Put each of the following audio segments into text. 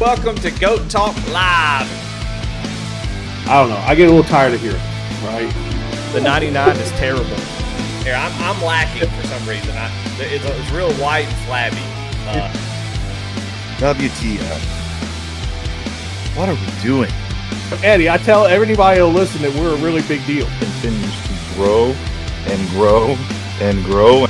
Welcome to Goat Talk Live. I don't know. I get a little tired of hearing it, right? The 99 is terrible. Here, I'm lacking for some reason. It's real white and flabby. WTF. What are we doing? Eddie, I tell everybody who'll listen that we're a really big deal. Continues to grow and grow and grow.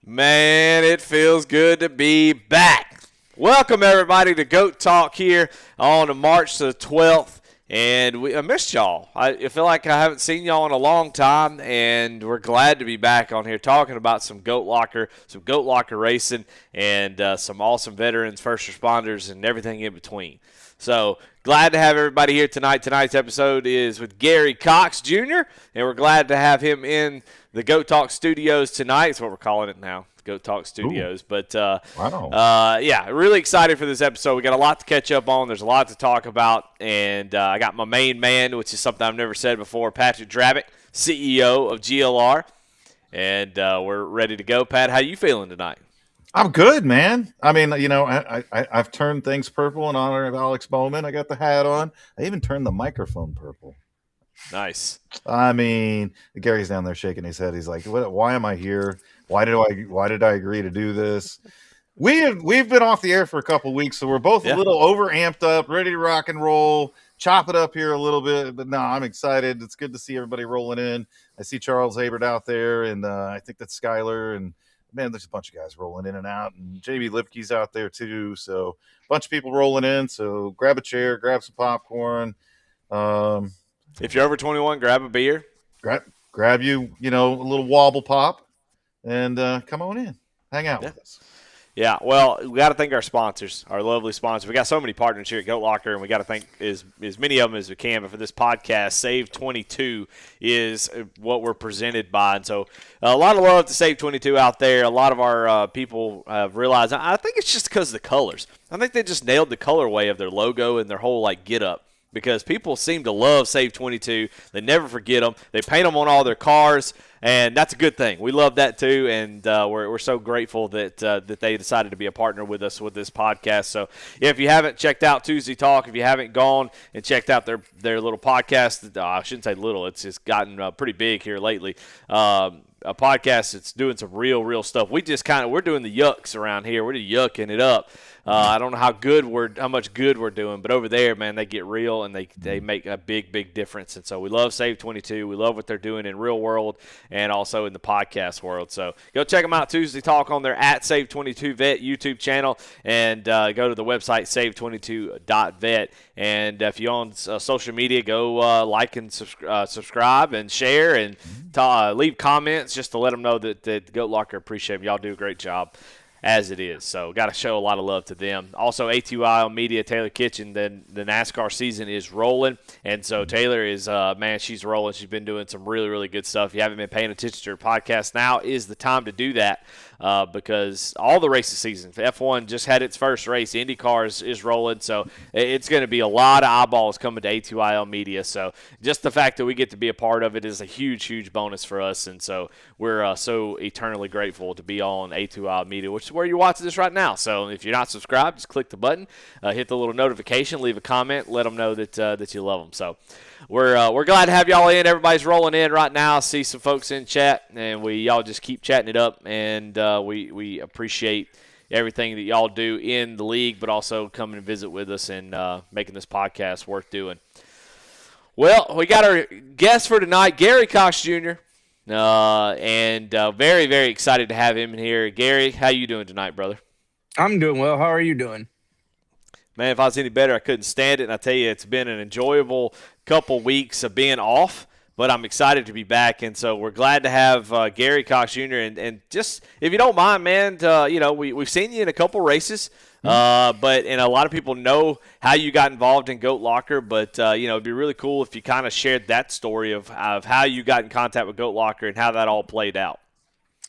Man, it feels good to be back. Welcome, everybody, to Goat Talk here on March the 12th. And I missed y'all. I feel like I haven't seen y'all in a long time, and we're glad to be back on here talking about some Goat Locker racing, and some awesome veterans, first responders, and everything in between. So glad to have everybody here tonight. Tonight's episode is with Gary Cox Jr., and we're glad to have him in the Goat Talk Studios tonight. That's what we're calling it now, Goat Talk Studios. Ooh. But, wow. Yeah, really excited for this episode. We got a lot to catch up on. There's a lot to talk about, and I got my main man, which is something I've never said before, Patrick Drabick, CEO of GLR, and we're ready to go. Pat, how you feeling tonight? I'm good, man. I mean, you know, I've turned things purple in honor of Alex Bowman. I got the hat on. I even turned the microphone purple. Nice. I mean, Gary's down there shaking his head. He's like, why am I here? Why did I agree to do this? We've been off the air for a couple of weeks, so we're both a little over amped up, ready to rock and roll, chop it up here a little bit. But no, I'm excited. It's good to see everybody rolling in. I see Charles Habert out there, and I think that's Skyler, and man, there's a bunch of guys rolling in and out, and JB Lipke's out there too. So a bunch of people rolling in. So grab a chair, grab some popcorn. If you're over 21, grab a beer. Grab you, a little wobble pop, and come on in. Hang out with us. Yeah, well, we got to thank our sponsors, our lovely sponsors. We got so many partners here at Goat Locker, and we got to thank as many of them as we can. But for this podcast, SAVE22 is what we're presented by. And so a lot of love to SAVE22 out there. A lot of our people have realized, I think it's just because of the colors. I think they just nailed the colorway of their logo and their whole, get-up. Because people seem to love SAVE22. They never forget them. They paint them on all their cars, and that's a good thing. We love that too, and we're so grateful that they decided to be a partner with us with this podcast. So if you haven't checked out Tuesday Talk, if you haven't gone and checked out their little podcast, I shouldn't say little. It's just gotten pretty big here lately. A podcast that's doing some real stuff. We're doing the yucks around here. We're just yucking it up. I don't know how much good we're doing, but over there, man, they get real and they make a big difference. And so we love SAVE22. We love what they're doing in real world and also in the podcast world. So go check them out. Tuesday Talk on their @SAVE22Vet YouTube channel, and go to the website save22.vet. And if you're on social media, go like and subscribe and share and leave comments just to let them know that Goat Locker appreciate them. Y'all do a great job as it is. So got to show a lot of love to them. Also, ATYL Media, Taylor Kitchen, then the NASCAR season is rolling. And so Taylor is, she's rolling. She's been doing some really good stuff. If you haven't been paying attention to her podcast, now is the time to do that because all the races season, F1 just had its first race. IndyCar is rolling. So it's going to be a lot of eyeballs coming to ATYL Media. So just the fact that we get to be a part of it is a huge bonus for us. And so we're so eternally grateful to be on A2I Media, which is where you're watching this right now. So if you're not subscribed, just click the button, hit the little notification, leave a comment, let them know that you love them. So we're glad to have y'all in. Everybody's rolling in right now. I see some folks in chat, and y'all just keep chatting it up, and we appreciate everything that y'all do in the league, but also coming and visit with us and making this podcast worth doing. Well, we got our guest for tonight, Gary Cox Jr., and very excited to have him in here. Gary, how you doing tonight, brother? I'm doing well. How are you doing? Man, if I was any better, I couldn't stand it. And I tell you, it's been an enjoyable couple weeks of being off, but I'm excited to be back. And so we're glad to have Gary Cox Jr. And just, if you don't mind, man, we've seen you in a couple races. And a lot of people know how you got involved in Goat Locker, but it'd be really cool if you kind of shared that story of how you got in contact with Goat Locker and how that all played out.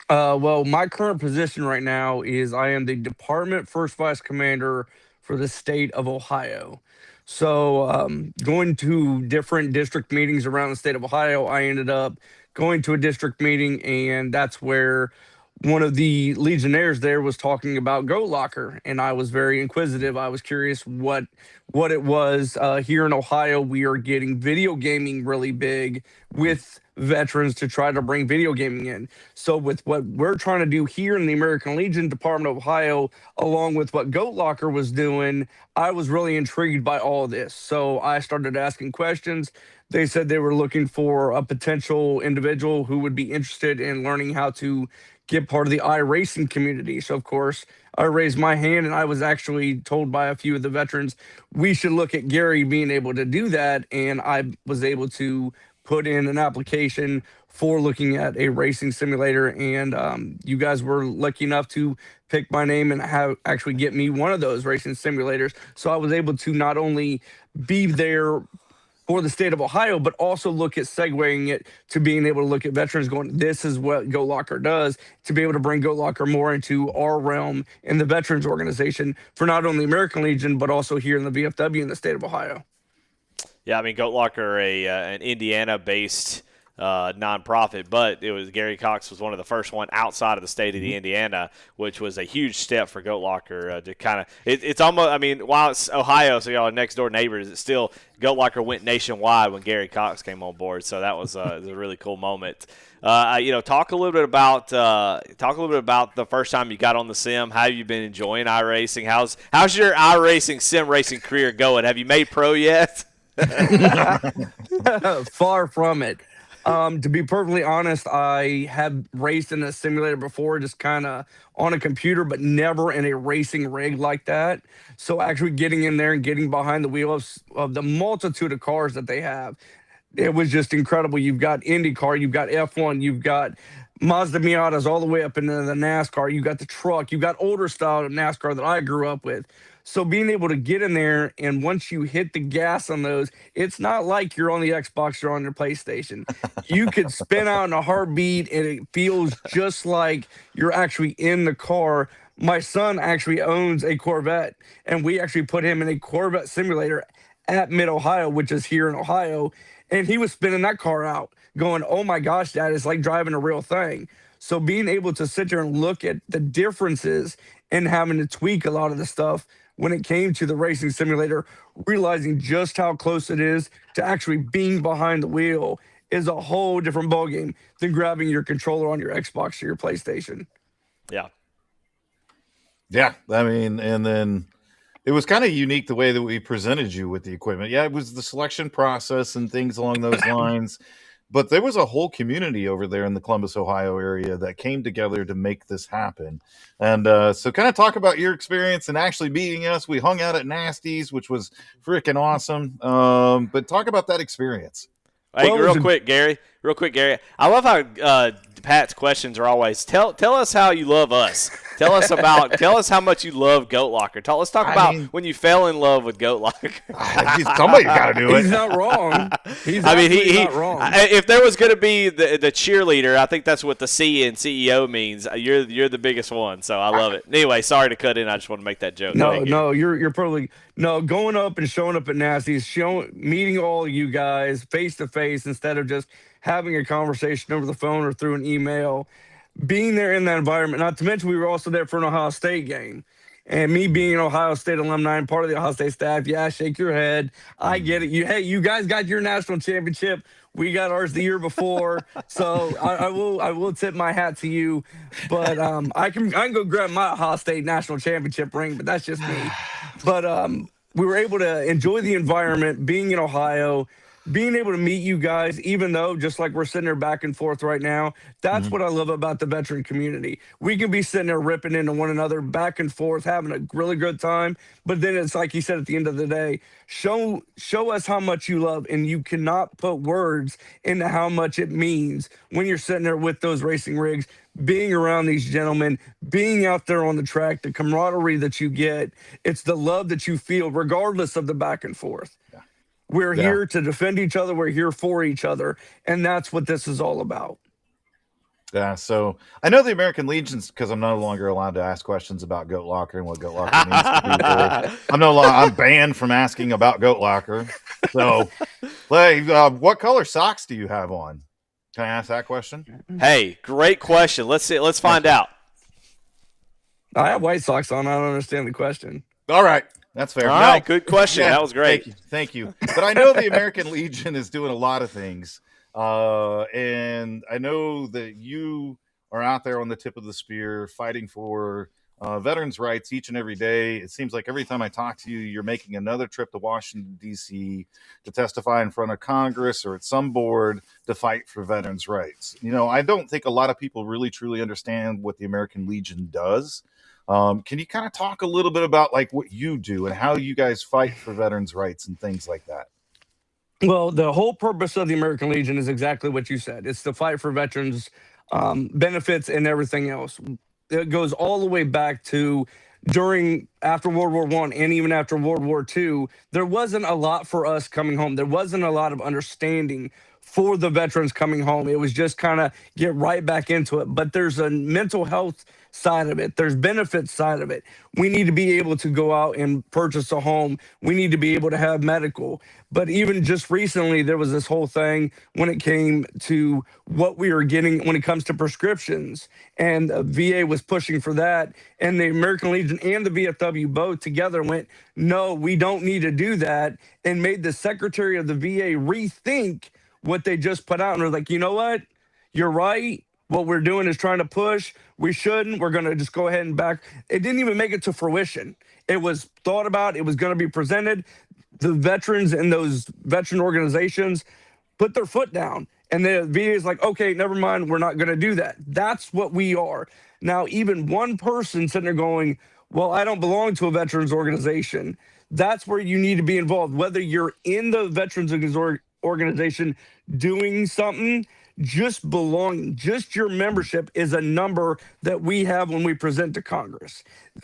Well, my current position right now is I am the Department First Vice Commander for the state of Ohio. So going to different district meetings around the state of Ohio, I ended up going to a district meeting, and that's where one of the Legionnaires there was talking about Goat Locker, and I was very inquisitive. I was curious what it was. Here in Ohio, we are getting video gaming really big with veterans to try to bring video gaming in. So with what we're trying to do here in the American Legion Department of Ohio, along with what Goat Locker was doing, I was really intrigued by all this. So I started asking questions. They said they were looking for a potential individual who would be interested in learning how to get part of the iRacing community. So, of course, I raised my hand, and I was actually told by a few of the veterans we should look at Gary being able to do that. And I was able to put in an application for looking at a racing simulator. And you guys were lucky enough to pick my name and have actually get me one of those racing simulators. So I was able to not only be there for the state of Ohio, but also look at segueing it to being able to look at veterans going, this is what Goat Locker does, to be able to bring Goat Locker more into our realm in the veterans organization for not only American Legion, but also here in the VFW in the state of Ohio. Yeah, I mean, Goat Locker, an Indiana-based nonprofit, but it was Gary Cox was one of the first one outside of the state of the Indiana, which was a huge step for Goat Locker to kind of it's almost, I mean, while it's Ohio, so y'all are next door neighbors, it's still Goat Locker went nationwide when Gary Cox came on board, so that was a really cool moment. Talk a little bit about the first time you got on the sim. How have you been enjoying iRacing? How's your iRacing sim racing career going? Have you made pro yet? Far from it. To be perfectly honest, I have raced in a simulator before, just kind of on a computer, but never in a racing rig like that. So actually getting in there and getting behind the wheel of the multitude of cars that they have, it was just incredible. You've got IndyCar, you've got F1, you've got Mazda Miatas all the way up into the NASCAR. You got the truck, you got older style NASCAR that I grew up with. So being able to get in there, and once you hit the gas on those, it's not like you're on the Xbox or on your PlayStation. You could spin out in a heartbeat, and it feels just like you're actually in the car. My son actually owns a Corvette, and we actually put him in a Corvette simulator at Mid-Ohio, which is here in Ohio, and he was spinning that car out, going, oh my gosh, Dad, it's like driving a real thing. So being able to sit there and look at the differences and having to tweak a lot of the stuff when it came to the racing simulator, realizing just how close it is to actually being behind the wheel is a whole different ballgame than grabbing your controller on your Xbox or your PlayStation. Yeah. Yeah. I mean, and then it was kind of unique the way that we presented you with the equipment. Yeah, it was the selection process and things along those lines. But there was a whole community over there in the Columbus, Ohio area that came together to make this happen. And so kind of talk about your experience and actually meeting us. We hung out at Nasty's, which was freaking awesome. But talk about that experience. Hey, real quick, Gary. I love how Pat's questions are always, tell us how you love us. Tell us how much you love Goat Locker. Let's talk about when you fell in love with Goat Locker. Somebody got to do it. He's not wrong. He's not wrong. If there was going to be the cheerleader, I think that's what the C in CEO means. You're the biggest one, so I love it. Anyway, sorry to cut in. I just want to make that joke. No, you're probably going up and showing up at Nasty's, meeting all of you guys face to face instead of just having a conversation over the phone or through an email. Being there in that environment, not to mention we were also there for an Ohio State game. And me being an Ohio State alumni and part of the Ohio State staff, yeah, shake your head. I get it. You guys got your national championship. We got ours the year before. So I will tip my hat to you. But I can go grab my Ohio State national championship ring, but that's just me. But we were able to enjoy the environment, being in Ohio, being able to meet you guys, even though just like we're sitting there back and forth right now, that's what I love about the veteran community. We can be sitting there ripping into one another back and forth, having a really good time. But then it's like you said at the end of the day, show us how much you love, and you cannot put words into how much it means when you're sitting there with those racing rigs, being around these gentlemen, being out there on the track, the camaraderie that you get. It's the love that you feel regardless of the back and forth. We're here to defend each other. We're here for each other. And that's what this is all about. Yeah, so I know the American Legions, because I'm no longer allowed to ask questions about Goat Locker and what Goat Locker means to be. I'm banned from asking about Goat Locker. So, what color socks do you have on? Can I ask that question? Hey, great question. Let's see. Let's find out. I have White Sox on. I don't understand the question. All right. That's fair. All right, good question. That was great. Thank you. But I know the American Legion is doing a lot of things. And I know that you are out there on the tip of the spear fighting for veterans' rights each and every day. It seems like every time I talk to you, you're making another trip to Washington, D.C. to testify in front of Congress or at some board to fight for veterans' rights. You know, I don't think a lot of people really truly understand what the American Legion does. Can you kind of talk a little bit about like what you do and how you guys fight for veterans' rights and things like that? Well, the whole purpose of the American Legion is exactly what you said. It's to fight for veterans' benefits and everything else. It goes all the way back to after World War I and even after World War II. There wasn't a lot for us coming home. There wasn't a lot of understanding for the veterans coming home. It was just kind of get right back into it. But there's a mental health side of it. There's benefits side of it. We need to be able to go out and purchase a home. We need to be able to have medical. But even just recently, there was this whole thing when it came to what we were getting when it comes to prescriptions. And VA was pushing for that. And the American Legion and the VFW both together went, no, we don't need to do that, and made the Secretary of the VA rethink what they just put out. And they're like, you know what? You're right. What we're doing is trying to push. We shouldn't. We're going to just go ahead and back. It didn't even make it to fruition. It was thought about. It was going to be presented. The veterans and those veteran organizations put their foot down. And the VA is like, okay, never mind. We're not going to do that. That's what we are. Now, even one person sitting there going, well, I don't belong to a veterans organization. That's where you need to be involved. Whether you're in the veterans organization doing something, just belonging, just your membership is a number that we have when we present to Congress.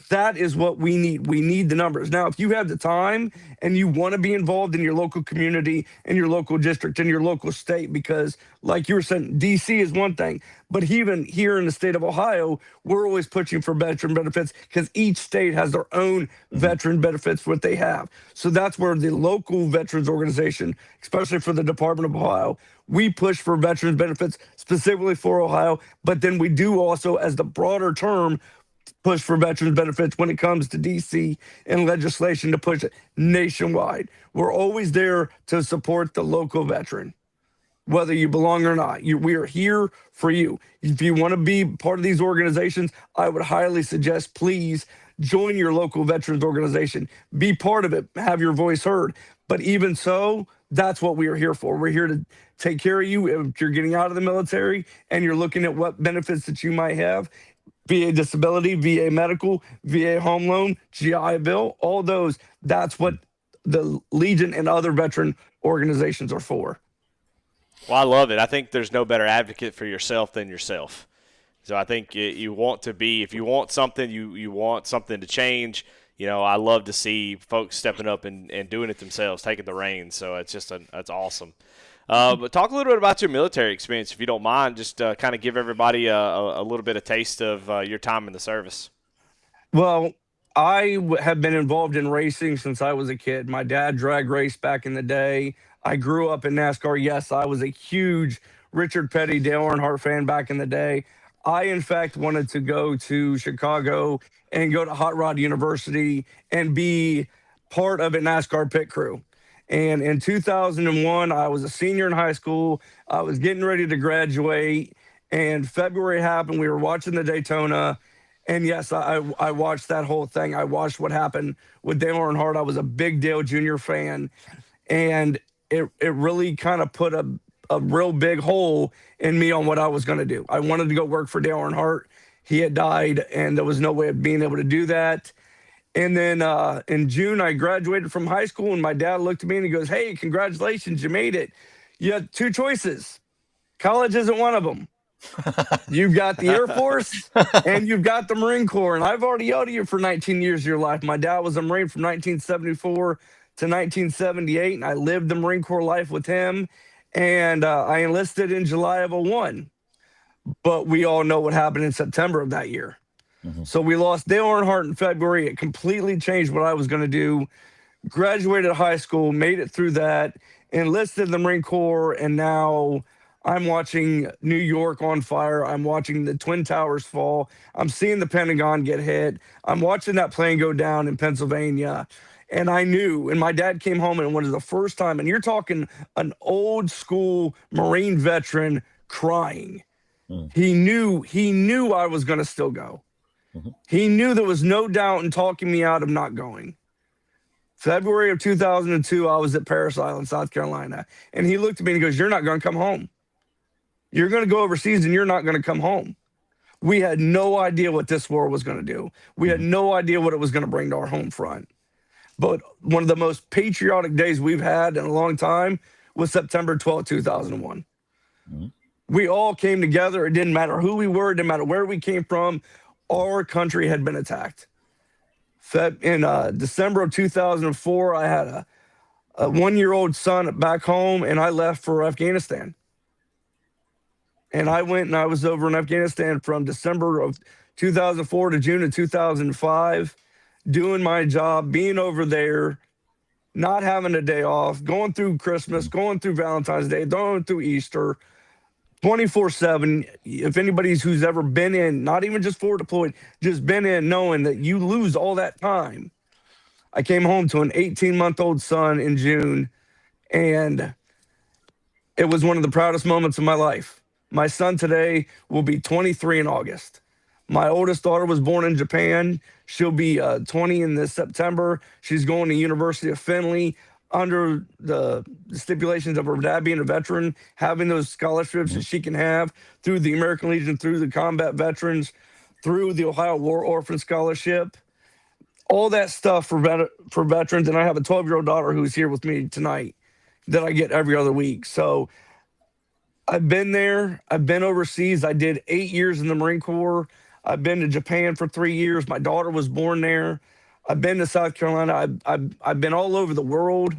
That is what we need. We need the numbers. Now, if you have the time and you want to be involved in your local community and your local district and your local state, because like you were saying, DC is one thing, but even here in the state of Ohio, we're always pushing for veteran benefits because each state has their own veteran benefits, what they have. So that's where the local veterans organization, especially for the Department of Ohio, we push for veterans benefits specifically for Ohio, but then we do also, as the broader term, push for veterans benefits when it comes to DC and legislation to push it nationwide. We're always there to support the local veteran, whether you belong or not. We are here for you. If you want to be part of these organizations, I would highly suggest, please join your local veterans organization. Be part of it. Have your voice heard. But even so, that's what we are here for. We're here to take care of you if you're getting out of the military and you're looking at what benefits that you might have. VA disability, VA medical, VA home loan, GI Bill, all those. That's what the Legion and other veteran organizations are for. Well, I love it. I think there's no better advocate for yourself than yourself. So I think you want to be, if you want something, you want something to change. You know, I love to see folks stepping up and doing it themselves, taking the reins. So it's just that's awesome. But talk a little bit about your military experience, if you don't mind. Just kind of give everybody a little bit of taste of your time in the service. Well, I have been involved in racing since I was a kid. My dad drag raced back in the day. I grew up in NASCAR. Yes, I was a huge Richard Petty, Dale Earnhardt fan back in the day. I, in fact, wanted to go to Chicago and go to Hot Rod University and be part of a NASCAR pit crew. And in 2001, I was a senior in high school. I was getting ready to graduate, and February happened. We were watching the Daytona, and yes, I watched that whole thing. I watched what happened with Dale Earnhardt. I was a big Dale Jr. fan, and it really kind of put a real big hole in me on what I was going to do. I wanted to go work for Dale Earnhardt. He had died, and there was no way of being able to do that. And then in June, I graduated from high school, and my dad looked at me and he goes, hey, congratulations, you made it. You had two choices. College isn't one of them. You've got the Air Force and you've got the Marine Corps. And I've already owed you for 19 years of your life. My dad was a Marine from 1974 to 1978, and I lived the Marine Corps life with him. And I enlisted in July of 2001. But we all know what happened in September of that year. So we lost Dale Earnhardt in February. It completely changed what I was going to do. Graduated high school, made it through that, enlisted in the Marine Corps, and now I'm watching New York on fire. I'm watching the Twin Towers fall. I'm seeing the Pentagon get hit. I'm watching that plane go down in Pennsylvania. And I knew, and my dad came home, and it was the first time, and you're talking an old school Marine veteran crying. He knew I was going to still go. He knew there was no doubt in talking me out of not going. February of 2002, I was at Parris Island, South Carolina. And he looked at me and he goes, "You're not going to come home. You're going to go overseas and you're not going to come home." We had no idea what this war was going to do. We had no idea what it was going to bring to our home front. But one of the most patriotic days we've had in a long time was September 12, 2001. We all came together. It didn't matter who we were. It didn't matter where we came from. Our country had been attacked. In December of 2004, I had a 1-year-old son back home, and I left for Afghanistan. And I went and I was over in Afghanistan from December of 2004 to June of 2005, doing my job, being over there, not having a day off, going through Christmas, going through Valentine's Day, going through Easter, 24/7. If anybody's who's ever been in, not even just forward deployed, just been in, knowing that you lose all that time. I came home to an 18-month-old son in June, and it was one of the proudest moments of my life. My son today will be 23 in August. My oldest daughter was born in Japan. She'll be 20 in this September. She's going to University of Findlay under the stipulations of her dad being a veteran, having those scholarships that she can have through the American Legion, through the combat veterans, through the Ohio War Orphan Scholarship, all that stuff for veterans. And I have a 12-year-old daughter who's here with me tonight that I get every other week. So I've been there. I've been overseas. I did 8 years in the Marine Corps. I've been to Japan for 3 years. My daughter was born there. I've been to South Carolina. I've been all over the world.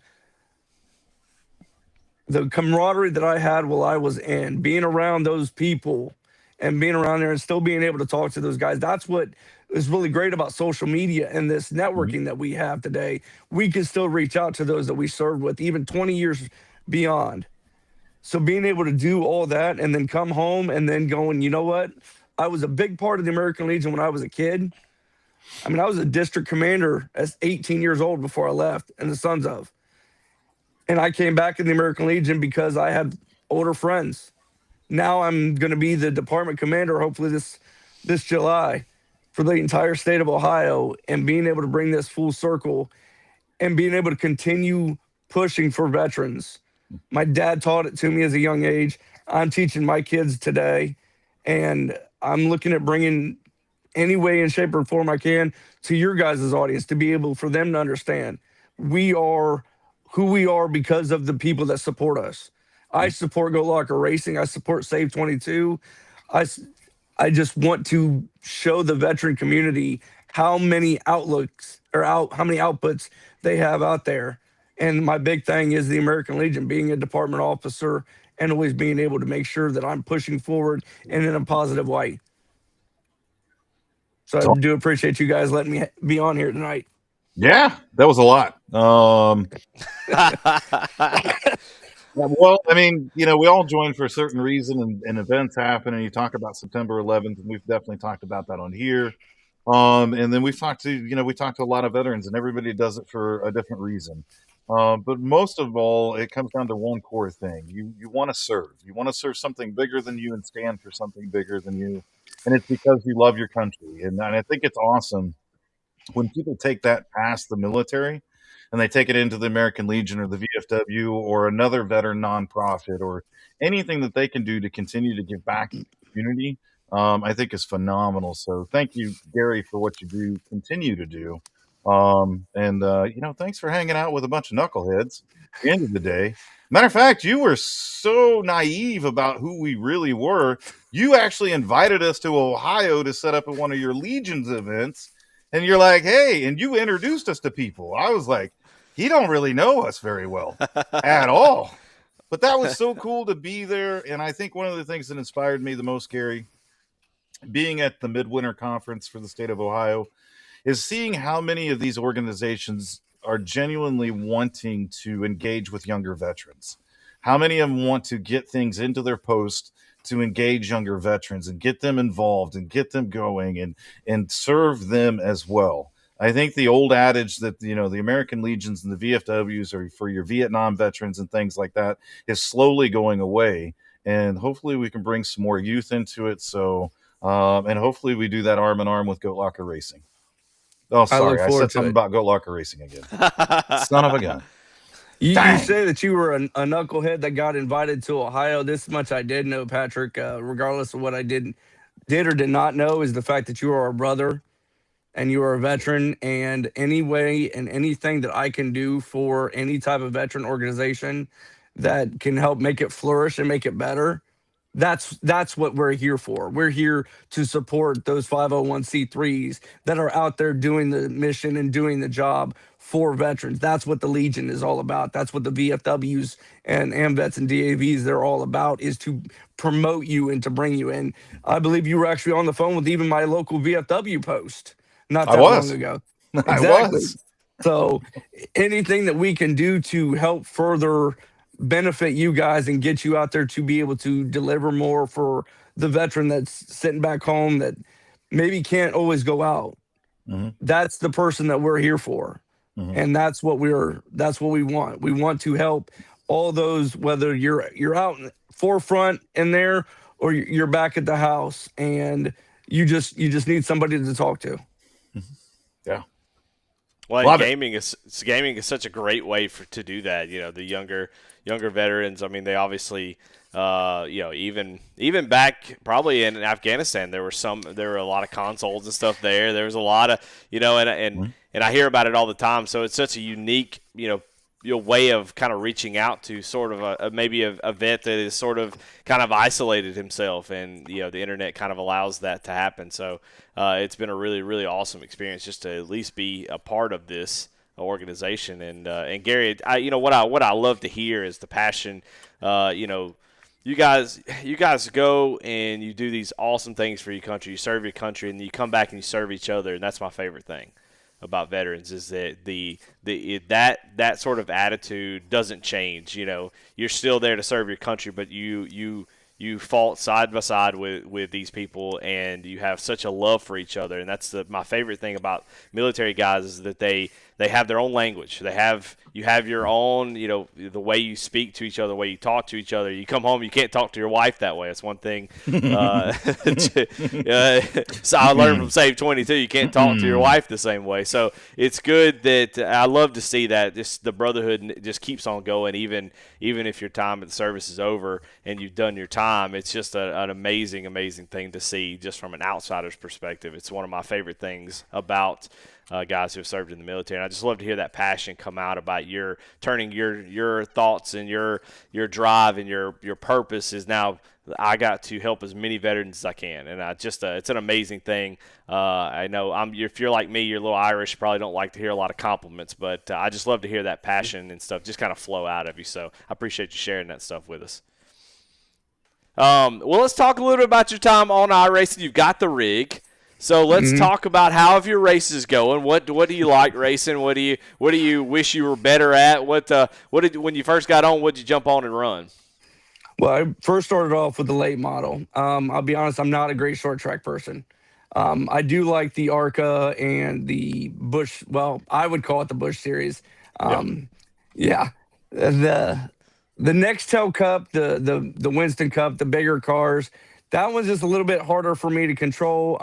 The camaraderie that I had while I was in, being around those people and being around there and still being able to talk to those guys, that's what is really great about social media and this networking that we have today. We can still reach out to those that we served with even 20 years beyond. So being able to do all that and then come home and then going, you know what? I was a big part of the American Legion when I was a kid. I mean, I was a district commander at 18 years old before I left in the Sons of. And I came back in the American Legion because I had older friends. Now I'm going to be the department commander, hopefully this July, for the entire state of Ohio, and being able to bring this full circle and being able to continue pushing for veterans. My dad taught it to me as a young age. I'm teaching my kids today, and I'm looking at bringing any way in shape or form I can to your guys' audience to be able for them to understand we are who we are because of the people that support us. I support Go Locker Racing. I support SAVE22. I just want to show the veteran community how many outlooks or how many outputs they have out there. And my big thing is the American Legion, being a department officer and always being able to make sure that I'm pushing forward and in a positive way. So I do appreciate you guys letting me be on here tonight. Yeah, that was a lot. Well, I mean, you know, we all join for a certain reason, and events happen, and you talk about September 11th, and we've definitely talked about that on here. And then we've talked to, we talked to a lot of veterans, and everybody does it for a different reason. But most of all, it comes down to one core thing. You want to serve. You want to serve something bigger than you and stand for something bigger than you. And it's because you love your country. And I think it's awesome when people take that past the military and they take it into the American Legion or the VFW or another veteran nonprofit or anything that they can do to continue to give back to the community, I think is phenomenal. So thank you, Gary, for what you do, continue to do. Thanks for hanging out with a bunch of knuckleheads at the end of the day. Matter of fact, you were so naive about who we really were. You actually invited us to Ohio to set up at one of your Legions events. And you're like, hey, and you introduced us to people. I was like, he don't really know us very well at all. But that was so cool to be there. And I think one of the things that inspired me the most, Gary, being at the Midwinter Conference for the state of Ohio, is seeing how many of these organizations are genuinely wanting to engage with younger veterans. How many of them want to get things into their post to engage younger veterans and get them involved and get them going and serve them as well? I think the old adage that, the American Legions and the VFWs are for your Vietnam veterans and things like that is slowly going away. And hopefully we can bring some more youth into it. So, and hopefully we do that arm in arm with Goat Locker Racing. Oh, sorry. I said something about Goat Locker Racing again. Son of a gun. You say that you were a knucklehead that got invited to Ohio. This much I did know, Patrick, regardless of what I did or did not know, is the fact that you are a brother and you are a veteran, and any way and anything that I can do for any type of veteran organization that can help make it flourish and make it better, that's what we're here for. We're here to support those 501c3s that are out there doing the mission and doing the job for veterans. That's what the Legion is all about. That's what the VFWs and AMVETs and DAVs, they're all about, is to promote you and to bring you in. I believe you were actually on the phone with even my local VFW post not that long ago. Exactly. So anything that we can do to help further benefit you guys and get you out there to be able to deliver more for the veteran that's sitting back home that maybe can't always go out. That's the person that we're here for. And that's what we want. We want to help all those, whether you're out in the forefront in there or you're back at the house and you just need somebody to talk to. Yeah. Well, gaming is such a great way to do that. The younger veterans. I mean, they obviously, even back probably in Afghanistan, there were a lot of consoles and stuff there. There was a lot of, and I hear about it all the time. So it's such a unique, way of kind of reaching out to sort of maybe a vet that is sort of kind of isolated himself, and the internet kind of allows that to happen. So it's been a really, really awesome experience just to at least be a part of this organization. And Gary, what I love to hear is the passion. You guys go and you do these awesome things for your country. You serve your country, and you come back and you serve each other, and that's my favorite thing about veterans, is that that sort of attitude doesn't change. You're still there to serve your country, but you fought side by side with these people, and you have such a love for each other. And that's my favorite thing about military guys, is that they have their own language. You have your own, the way you speak to each other, the way you talk to each other. You come home, you can't talk to your wife that way. That's one thing. So I learned from SAVE22, you can't talk to your wife the same way. So it's good that I love to see that the brotherhood just keeps on going, even if your time at the service is over and you've done your time. It's just an amazing, amazing thing to see just from an outsider's perspective. It's one of my favorite things about guys who have served in the military. And I just love to hear that passion come out about turning your thoughts and your drive and your purpose is now I got to help as many veterans as I can. And it's an amazing thing. I know if you're like me, you're a little Irish, you probably don't like to hear a lot of compliments, but I just love to hear that passion and stuff just kind of flow out of you. So I appreciate you sharing that stuff with us. Well, let's talk a little bit about your time on iRacing. You've got the rig. So let's talk about how have your races going. What do you like racing? What do you wish you were better at? When you first got on, what did you jump on and run? Well, I first started off with the late model. I'll be honest, I'm not a great short track person. I do like the ARCA and the Bush. Well, I would call it the Bush series. Yeah, the Nextel Cup, the Winston Cup, the bigger cars. That one's just a little bit harder for me to control.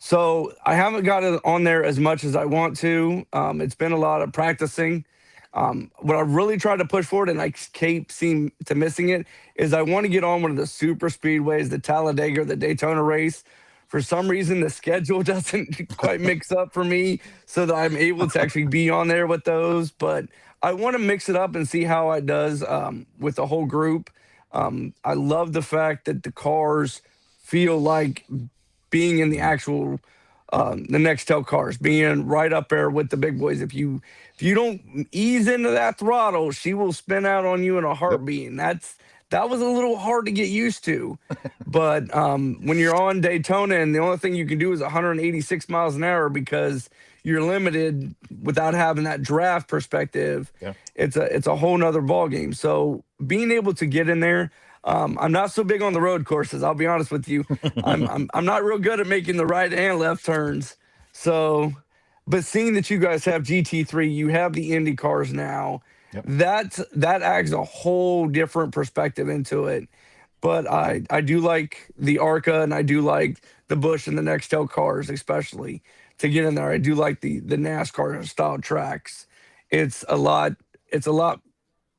So I haven't got it on there as much as I want to. It's been a lot of practicing. What I really tried to push forward, and I keep seem to missing it, is I want to get on one of the super speedways, the Talladega, the Daytona race. For some reason, the schedule doesn't quite mix up for me so that I'm able to actually be on there with those. But I want to mix it up and see how it does with the whole group. I love the fact that the cars feel like being in the actual the Nextel cars, being right up there with the big boys. If you don't ease into that throttle, she will spin out on you in a heartbeat. And that was a little hard to get used to. But when you're on Daytona and the only thing you can do is 186 miles an hour because you're limited without having that draft perspective, Yeah. it's a whole nother ball game. So being able to get in there, I'm not so big on the road courses. I'll be honest with you. I'm not real good at making the right and left turns. So, but seeing that you guys have GT3, you have the Indy cars now, Yep. that adds a whole different perspective into it. But I do like the ARCA and I do like the Busch and the Nextel cars, especially to get in there. I do like the NASCAR style tracks. It's a lot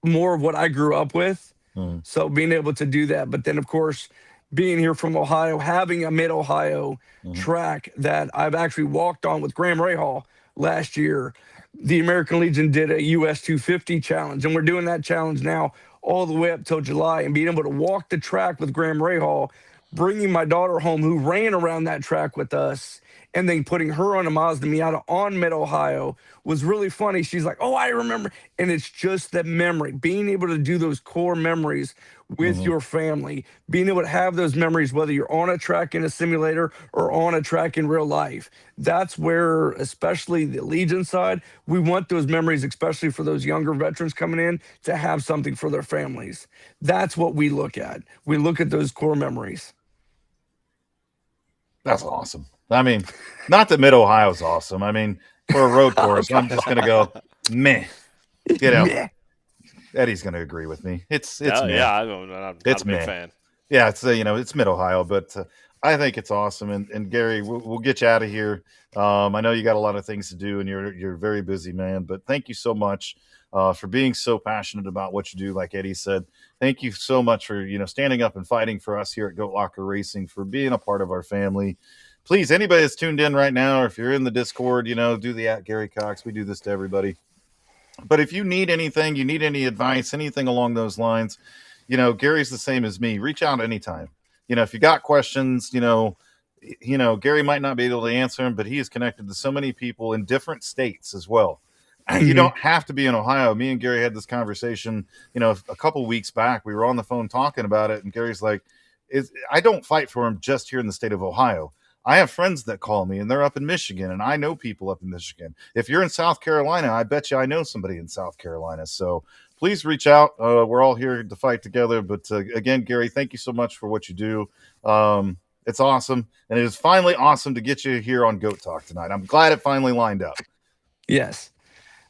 more of what I grew up with. Mm. So being able to do that, but then of course being here from Ohio, having a mid Ohio track that I've actually walked on with Graham Rahal last year. The American Legion did a US 250 challenge, and we're doing that challenge now all the way up till July. And being able to walk the track with Graham Rahal, bringing my daughter home who ran around that track with us, and then putting her on a Mazda Miata on Mid Ohio was really funny. She's like, "Oh, I remember," and it's just that memory, being able to do those core memories with your family, being able to have those memories, whether you're on a track in a simulator or on a track in real life. That's where, especially the Legion side, we want those memories, especially for those younger veterans coming in, to have something for their families. That's what we look at. We look at those core memories. That's awesome. I mean, not that Mid Ohio's awesome. I mean, for a road course, I'm just gonna go meh. Get out. Yeah. Eddie's gonna agree with me. It's Yeah, meh. yeah, I'm not It's a big meh. fan. Yeah, it's it's Mid Ohio, but I think it's awesome. And Gary, we'll get you out of here. I know you got a lot of things to do, and you're a very busy man. But thank you so much for being so passionate about what you do. Like Eddie said, thank you so much for standing up and fighting for us here at Goat Locker Racing, for being a part of our family. Please, anybody that's tuned in right now, or if you're in the Discord, do the @Gary Cox. We do this to everybody. But if you need anything, you need any advice, anything along those lines, Gary's the same as me. Reach out anytime. If you got questions, Gary might not be able to answer them, but he is connected to so many people in different states as well. You don't have to be in Ohio. Me and Gary had this conversation, a couple weeks back. We were on the phone talking about it, and Gary's like, I don't fight for him just here in the state of Ohio. I have friends that call me, and they're up in Michigan, and I know people up in Michigan. If you're in South Carolina, I bet you I know somebody in South Carolina. So please reach out. We're all here to fight together. But again, Gary, thank you so much for what you do. It's awesome, and it is finally awesome to get you here on Goat Talk tonight. I'm glad it finally lined up. Yes.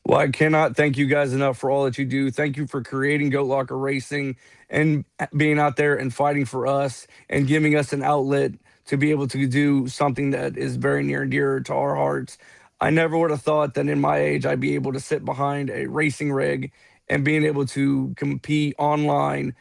Well, I cannot thank you guys enough for all that you do. Thank you for creating Goat Locker Racing and being out there and fighting for us and giving us an outlet to be able to do something that is very near and dear to our hearts. I never would have thought that in my age I'd be able to sit behind a racing rig and being able to compete online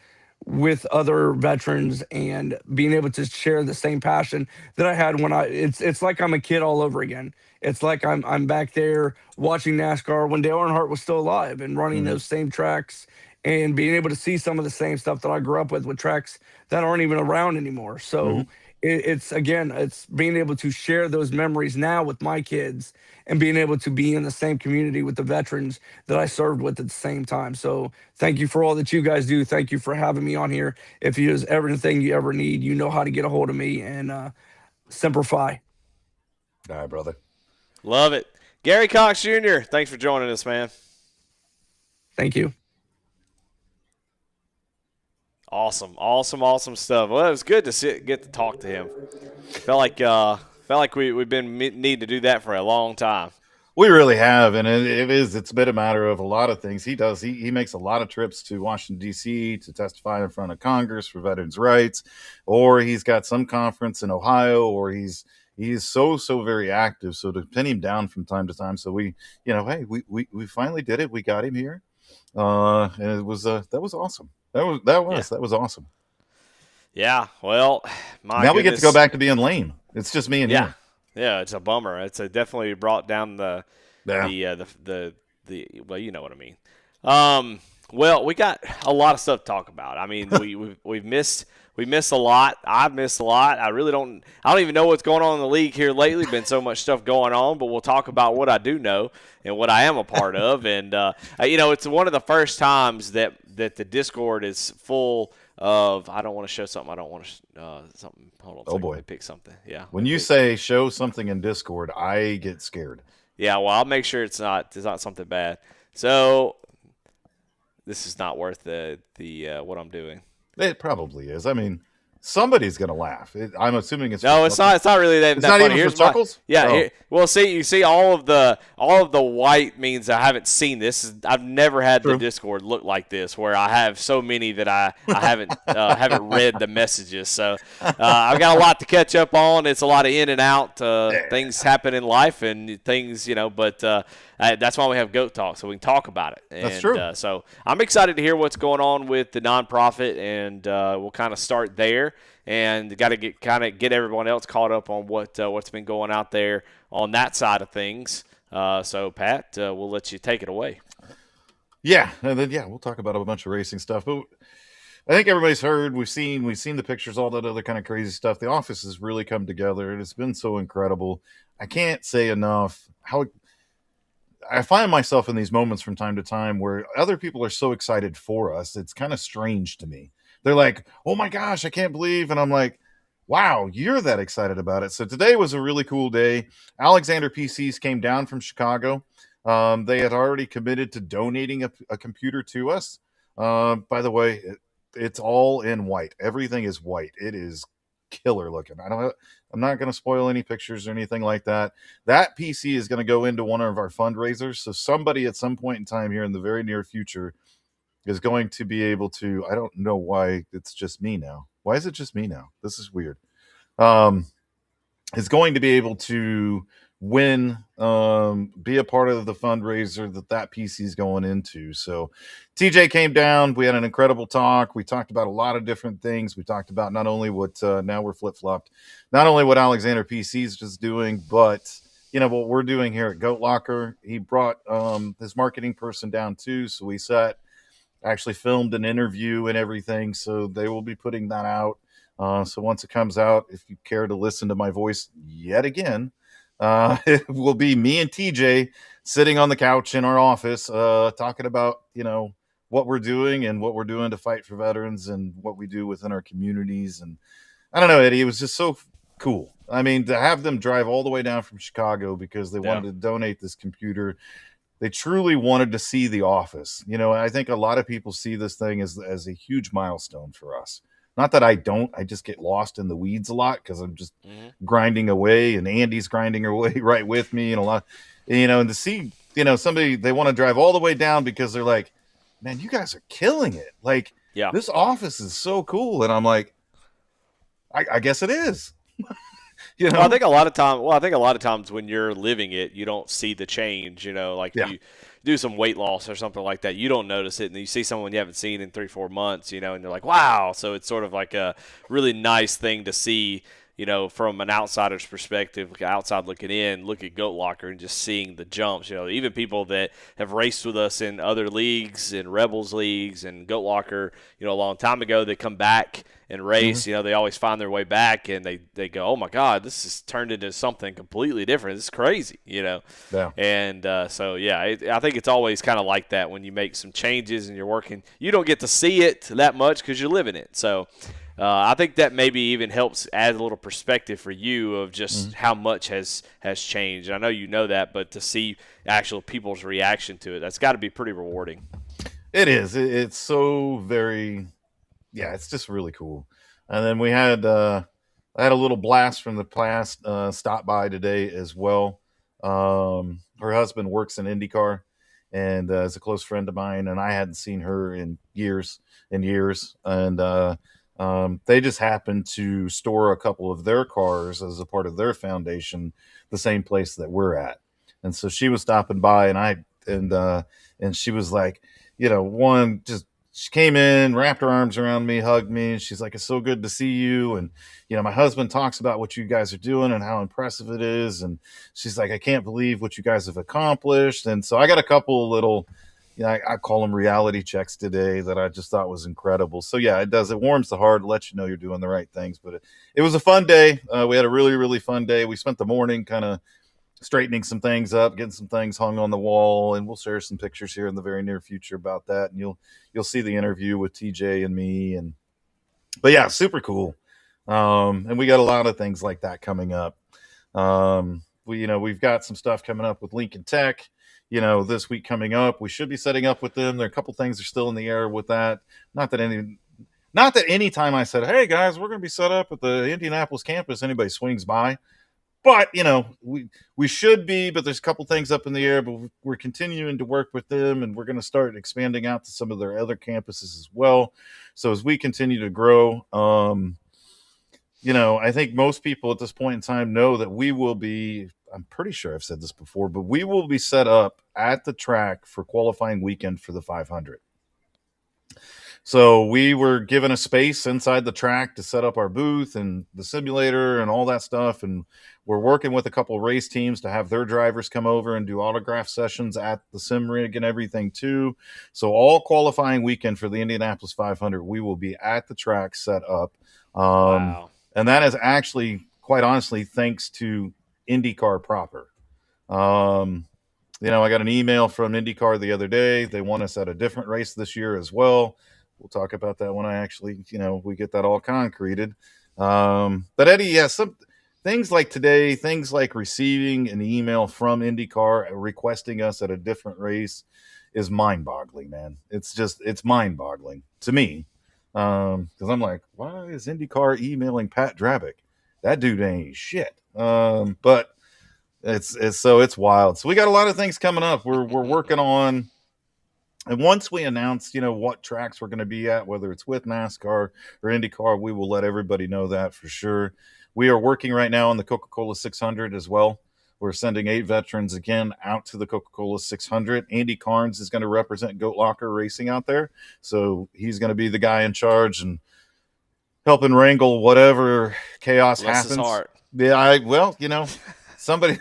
with other veterans and being able to share the same passion that I had when it's like I'm a kid all over again. It's like I'm back there watching NASCAR when Dale Earnhardt was still alive and running those same tracks and being able to see some of the same stuff that I grew up with tracks that aren't even around anymore. So it's being able to share those memories now with my kids and being able to be in the same community with the veterans that I served with at the same time. So thank you for all that you guys do. Thank you for having me on here. If there's everything you ever need, you know how to get a hold of me, and Semper Fi. All right, brother. Love it. Gary Cox Jr., thanks for joining us, man. Thank you. Awesome stuff. Well, it was good to get to talk to him. Felt like we've been needing to do that for a long time. We really have, and it's been a matter of a lot of things. He makes a lot of trips to Washington, D.C. to testify in front of Congress for veterans' rights, or he's got some conference in Ohio, or he is so very active. So to pin him down from time to time, so we finally did it. We got him here, and that was awesome. That was awesome. Yeah. Well, now we get to go back to being lame. It's just me and you. Yeah, it's a bummer. It's definitely brought down the well, you know what I mean. Well, we got a lot of stuff to talk about. I mean, we've missed a lot. I've missed a lot. I don't even know what's going on in the league here lately. Been so much stuff going on, but we'll talk about what I do know and what I am a part of. And it's one of the first times that the Discord is full of I don't want to show something. I don't want to something. Hold on a second. boy. Let me pick something. Yeah. When you say show something in Discord, I get scared. Yeah, well, I'll make sure it's not something bad. So this is not worth the what I'm doing. It probably is. I mean, somebody's gonna laugh. I'm assuming it's no, it's not. It's not really that. It's that not funny. even Here's for chuckles. Yeah. Oh. Well, see, you see all of the white means I haven't seen this. I've never had True. the Discord look like this, where I have so many that I haven't read the messages. So I've got a lot to catch up on. It's a lot of in and out. Things happen in life and things, but that's why we have Goat Talk, so we can talk about it. And, that's true. So I'm excited to hear what's going on with the nonprofit, and we'll kind of start there. And got to get everyone else caught up on what's been going out there on that side of things. So Pat, we'll let you take it away. Yeah, and then we'll talk about a bunch of racing stuff. But I think everybody's heard. We've seen the pictures, all that other kind of crazy stuff. The office has really come together, and it's been so incredible. I can't say enough how I find myself in these moments from time to time where other people are so excited for us. It's kind of strange to me. They're like, oh my gosh, I can't believe. And I'm like, wow, you're that excited about it. So today was a really cool day. Alexander PCs came down from Chicago. They had already committed to donating a computer to us. By the way, it's all in white. Everything is white. It is killer looking. I'm not going to spoil any pictures or anything like that. That PC is going to go into one of our fundraisers. So somebody at some point in time here in the very near future is going to be able to, I don't know why it's just me now. Why is it just me now? This is weird. Is going to be able to win, be a part of the fundraiser that PC is going into. So TJ came down. We had an incredible talk. We talked about a lot of different things. We talked about not only what, now we're flip-flopped, not only what Alexander PCs is doing, but what we're doing here at Goat Locker. He brought his marketing person down too. So we actually filmed an interview and everything. So they will be putting that out. So once it comes out, if you care to listen to my voice yet again, it will be me and TJ sitting on the couch in our office, talking about, what we're doing and what we're doing to fight for veterans and what we do within our communities. And I don't know, Eddie, it was just so cool. I mean, to have them drive all the way down from Chicago because they wanted to donate this computer. They truly wanted to see the office. I think a lot of people see this thing as a huge milestone for us. Not that I don't. I just get lost in the weeds a lot because I'm just grinding away, and Andy's grinding away right with me, and a lot, and to see, somebody, they want to drive all the way down because they're like, man, you guys are killing it. Like, this office is so cool. And I'm like, I guess it is. Well, I think a lot of times when you're living it, you don't see the change, you do some weight loss or something like that. You don't notice it. And you see someone you haven't seen in 3-4 months, and you're like, wow. So it's sort of like a really nice thing to see, from an outsider's perspective, outside looking in, look at Goat Locker and just seeing the jumps. Even people that have raced with us in other leagues, in Rebels leagues and Goat Locker, a long time ago, they come back and race. They always find their way back, and they go, oh my God, this has turned into something completely different. This is crazy, Yeah. And I think it's always kind of like that when you make some changes and you're working. You don't get to see it that much because you're living it. So I think that maybe even helps add a little perspective for you of just how much has changed. I know you know that, but to see actual people's reaction to it, that's got to be pretty rewarding. It is. It's so very, it's just really cool. And then we had I had a little blast from the past stop by today as well. Her husband works in IndyCar and is a close friend of mine, and I hadn't seen her in years and years. And they just happened to store a couple of their cars as a part of their foundation, the same place that we're at. And so she was stopping by, and she was like, she came in, wrapped her arms around me, hugged me, and she's like, it's so good to see you. And, my husband talks about what you guys are doing and how impressive it is. And she's like, I can't believe what you guys have accomplished. And so I got a couple of little, I call them reality checks today that I just thought was incredible. So it does. It warms the heart, lets you know you're doing the right things. But it was a fun day. We had a really, really fun day. We spent the morning kind of straightening some things up, getting some things hung on the wall, and we'll share some pictures here in the very near future about that. And you'll see the interview with TJ and me, and But yeah, super cool. And we got a lot of things like that coming up. We've got some stuff coming up with Lincoln Tech. This week coming up, we should be setting up with them. There are a couple things are still in the air with that. Not that any time I said, "Hey guys, we're going to be set up at the Indianapolis campus," anybody swings by. But we should be. But there's a couple things up in the air. But we're continuing to work with them, and we're going to start expanding out to some of their other campuses as well. So as we continue to grow, I think most people at this point in time know that we will be. I'm pretty sure I've said this before, but we will be set up at the track for qualifying weekend for the 500. So we were given a space inside the track to set up our booth and the simulator and all that stuff. And we're working with a couple of race teams to have their drivers come over and do autograph sessions at the sim rig and everything too. So all qualifying weekend for the Indianapolis 500, we will be at the track set up. Wow. And that is actually, quite honestly, thanks to IndyCar proper. I got an email from IndyCar the other day. They want us at a different race this year as well. We'll talk about that when I actually, we get that all concreted. But Eddie, yeah, some things like today, things like receiving an email from IndyCar requesting us at a different race is mind-boggling, man. It's mind-boggling to me. Because I'm like, why is IndyCar emailing Pat Drabick? That dude ain't shit. But it's wild. So we got a lot of things coming up. We're working on. And once we announce, what tracks we're going to be at, whether it's with NASCAR or IndyCar, we will let everybody know that for sure. We are working right now on the Coca-Cola 600 as well. We're sending 8 veterans again out to the Coca-Cola 600. Andy Carnes is going to represent Goat Locker Racing out there. So he's going to be the guy in charge and helping wrangle whatever chaos Bless happens. his heart. Yeah, somebody,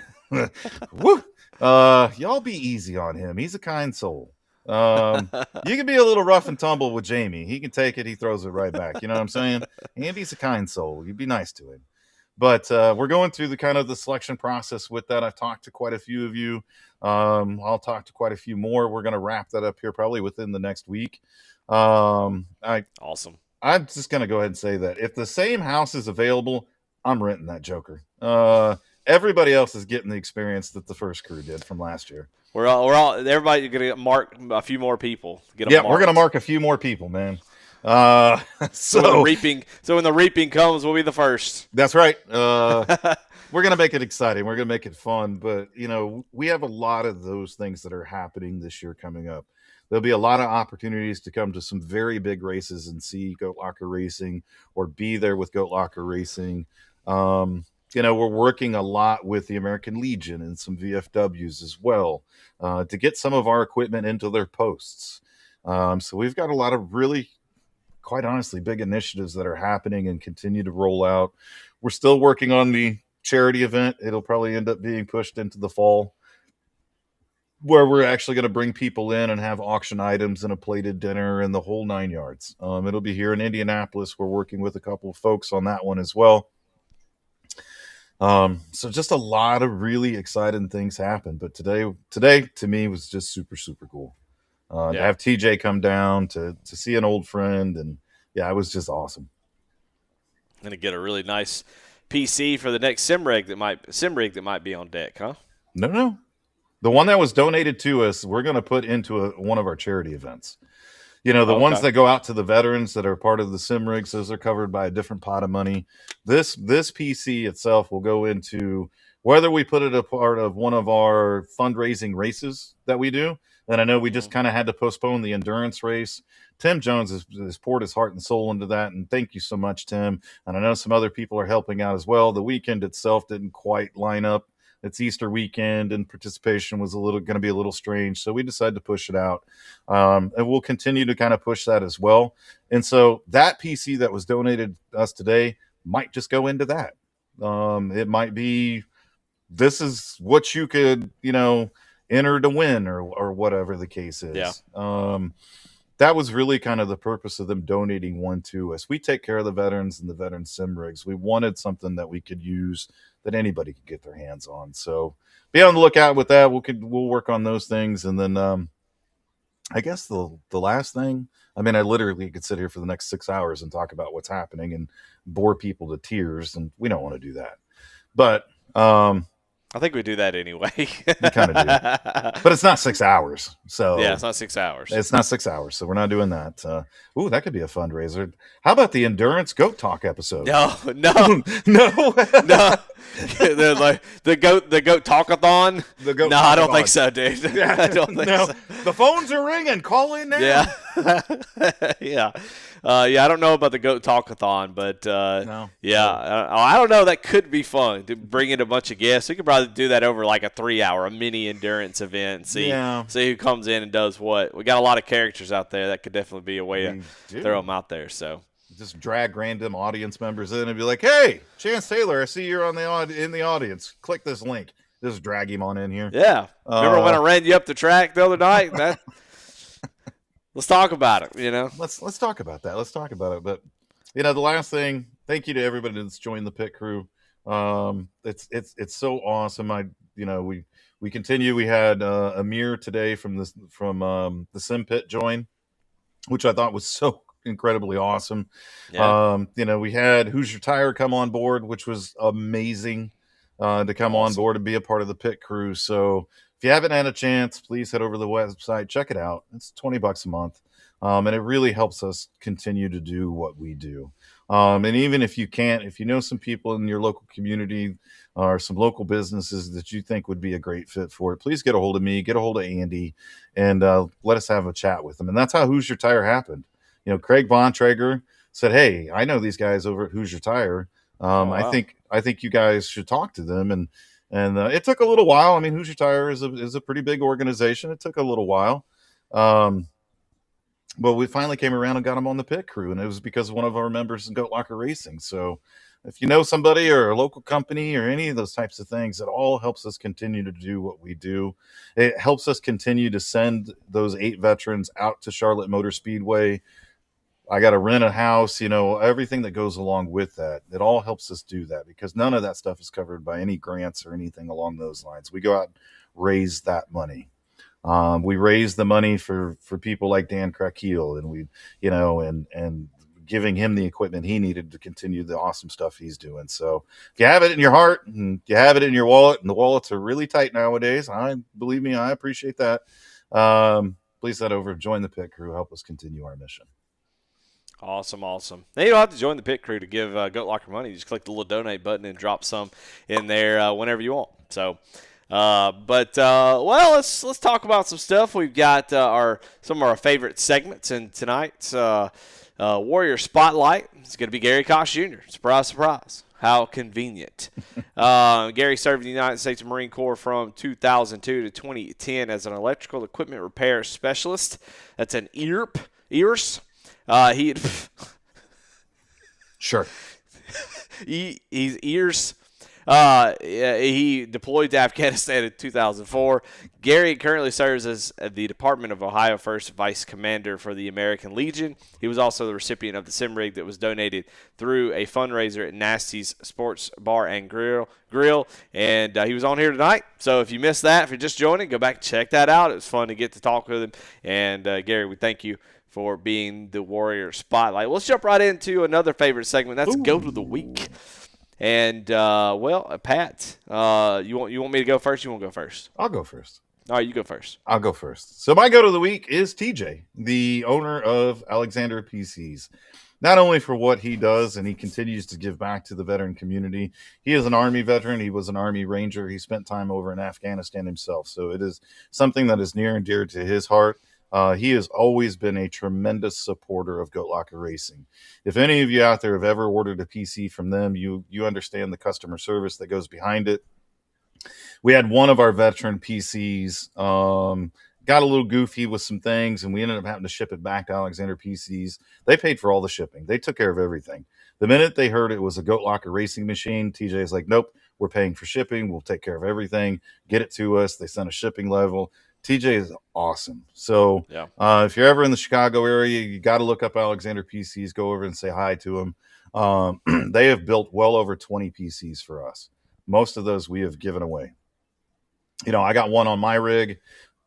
woo, y'all be easy on him. He's a kind soul. You can be a little rough and tumble with Jamie. He can take it. He throws it right back. You know what I'm saying? Andy's a kind soul. You'd be nice to him. But we're going through the selection process with that. I've talked to quite a few of you. I'll talk to quite a few more. We're going to wrap that up here probably within the next week. Awesome. I'm just going to go ahead and say that if the same house is available, I'm renting that Joker. Everybody else is getting the experience that the first crew did from last year. Everybody's going to mark a few more people. We're going to mark a few more people, man. So when the reaping comes, we'll be the first. That's right. We're going to make it exciting. We're going to make it fun. But, we have a lot of those things that are happening this year coming up. There'll be a lot of opportunities to come to some very big races and see Goat Locker Racing or be there with Goat Locker Racing. We're working a lot with the American Legion and some VFWs as well to get some of our equipment into their posts. So we've got a lot of really, quite honestly, big initiatives that are happening and continue to roll out. We're still working on the charity event. It'll probably end up being pushed into the fall, where we're actually going to bring people in and have auction items and a plated dinner and the whole 9 yards. It'll be here in Indianapolis. We're working with a couple of folks on that one as well. So just a lot of really exciting things happen. But today to me was just super, super cool. To have TJ come down to see an old friend, and it was just awesome. Going to get a really nice PC for the next sim rig that might be on deck, huh? No. The one that was donated to us, we're going to put into one of our charity events. Ones that go out to the veterans that are part of the sim rigs, those are covered by a different pot of money. This PC itself will go into whether we put it a part of one of our fundraising races that we do. And I know we just kind of had to postpone the endurance race. Tim Jones has poured his heart and soul into that. And thank you so much, Tim. And I know some other people are helping out as well. The weekend itself didn't quite line up. It's Easter weekend and participation was going to be a little strange. So we decided to push it out. And we'll continue to kind of push that as well. And so that PC that was donated to us today might just go into that. It might be, this is what you could, enter to win or whatever the case is. Yeah. That was really kind of the purpose of them donating one to us. We take care of the veterans and the veteran sim rigs. We wanted something that we could use that anybody could get their hands on. So be on the lookout with that. We'll work on those things. And then I guess the last thing, I mean, I literally could sit here for the next 6 hours and talk about what's happening and bore people to tears, and we don't want to do that. But I think we do that anyway. we kind of do. But it's not 6 hours. So yeah, it's not 6 hours. It's not 6 hours, so we're not doing that. Ooh, that could be a fundraiser. How about the Endurance Goat Talk episode? No. no. the goat talkathon. The goat no, talkathon. I don't think so, dude. Yeah, I don't think so. The phones are ringing. Call in now. Yeah. Yeah. I don't know about the goat talkathon, but no. Yeah, I don't know. That could be fun to bring in a bunch of guests. We could probably do that over like a 3-hour, a mini endurance event. See who comes in and does what. We got a lot of characters out there. That could definitely be a way to throw them out there. So just drag random audience members in and be like, "Hey, Chance Taylor, I see you're in the audience. Click this link." Just drag him on in here. Yeah. Remember when I ran you up the track the other night? Let's talk about it. Let's talk about that. Let's talk about it. But the last thing. Thank you to everybody that's joined the pit crew. It's so awesome. We continue. We had Amir today from the Sim Pit join, which I thought was so incredibly awesome. Yeah. We had Who's Your Tire come on board, which was amazing to come on board and be a part of the pit crew. So if you haven't had a chance, please head over to the website, check it out. It's $20 a month, and it really helps us continue to do what we do. And even if you can't, if you know some people in your local community or some local businesses that you think would be a great fit for it, please get a hold of me, get a hold of Andy, and let us have a chat with them. And that's how Who's Your Tire happened. Craig Bontrager said, "Hey, I know these guys over at Who's Your Tire. Wow. I think you guys should talk to them." And it took a little while. I mean, Who's Your Tire is a pretty big organization. It took a little while. But we finally came around and got them on the pit crew, and it was because of one of our members in Goat Locker Racing. So if you know somebody or a local company or any of those types of things, it all helps us continue to do what we do. It helps us continue to send those 8 veterans out to Charlotte Motor Speedway. I got to rent a house, everything that goes along with that. It all helps us do that because none of that stuff is covered by any grants or anything along those lines. We go out and raise that money. We raise the money for people like Dan Krakeel, and we, and giving him the equipment he needed to continue the awesome stuff he's doing. So if you have it in your heart and you have it in your wallet, and the wallets are really tight nowadays, believe me, I appreciate that. Please head over, join the pit crew, help us continue our mission. Awesome. Now, you don't have to join the pit crew to give Goat Locker money. You just click the little donate button and drop some in there whenever you want. So, let's talk about some stuff. We've got some of our favorite segments in tonight's Warrior Spotlight. It's going to be Gary Cox Jr. Surprise, surprise. How convenient. Gary served in the United States Marine Corps from 2002 to 2010 as an electrical equipment repair specialist. That's an ERS. Sure. He's ears. He deployed to Afghanistan in 2004. Gary currently serves as the Department of Ohio 1st Vice Commander for the American Legion. He was also the recipient of the Sim Rig that was donated through a fundraiser at Nasty's Sports Bar and Grill. And he was on here tonight. So if you missed that, if you're just joining, go back and check that out. It was fun to get to talk with him. And Gary, we thank you for being the Warrior Spotlight. Let's jump right into another favorite segment. That's Goat of the Week. And, Pat, you want me to go first? You want to go first? I'll go first. All right, you go first. I'll go first. So my Goat of the Week is TJ, the owner of Alexander PCs. Not only for what he does, and he continues to give back to the veteran community. He is an Army veteran. He was an Army Ranger. He spent time over in Afghanistan himself. So it is something that is near and dear to his heart. He has always been a tremendous supporter of Goat Locker Racing. If any of you out there have ever ordered a PC from them, you understand the customer service that goes behind it. We had one of our veteran PCs got a little goofy with some things, and we ended up having to ship it back to Alexander PCs. They paid for all the shipping. They took care of everything. The minute they heard it was a Goat Locker Racing machine, TJ is like, nope, we're paying for shipping. We'll take care of everything. Get it to us. They sent a shipping level. TJ is awesome. So if you're ever in the Chicago area, you got to look up Alexander PCs. Go over and say hi to them. They have built well over 20 PCs for us. Most of those we have given away. I got one on my rig.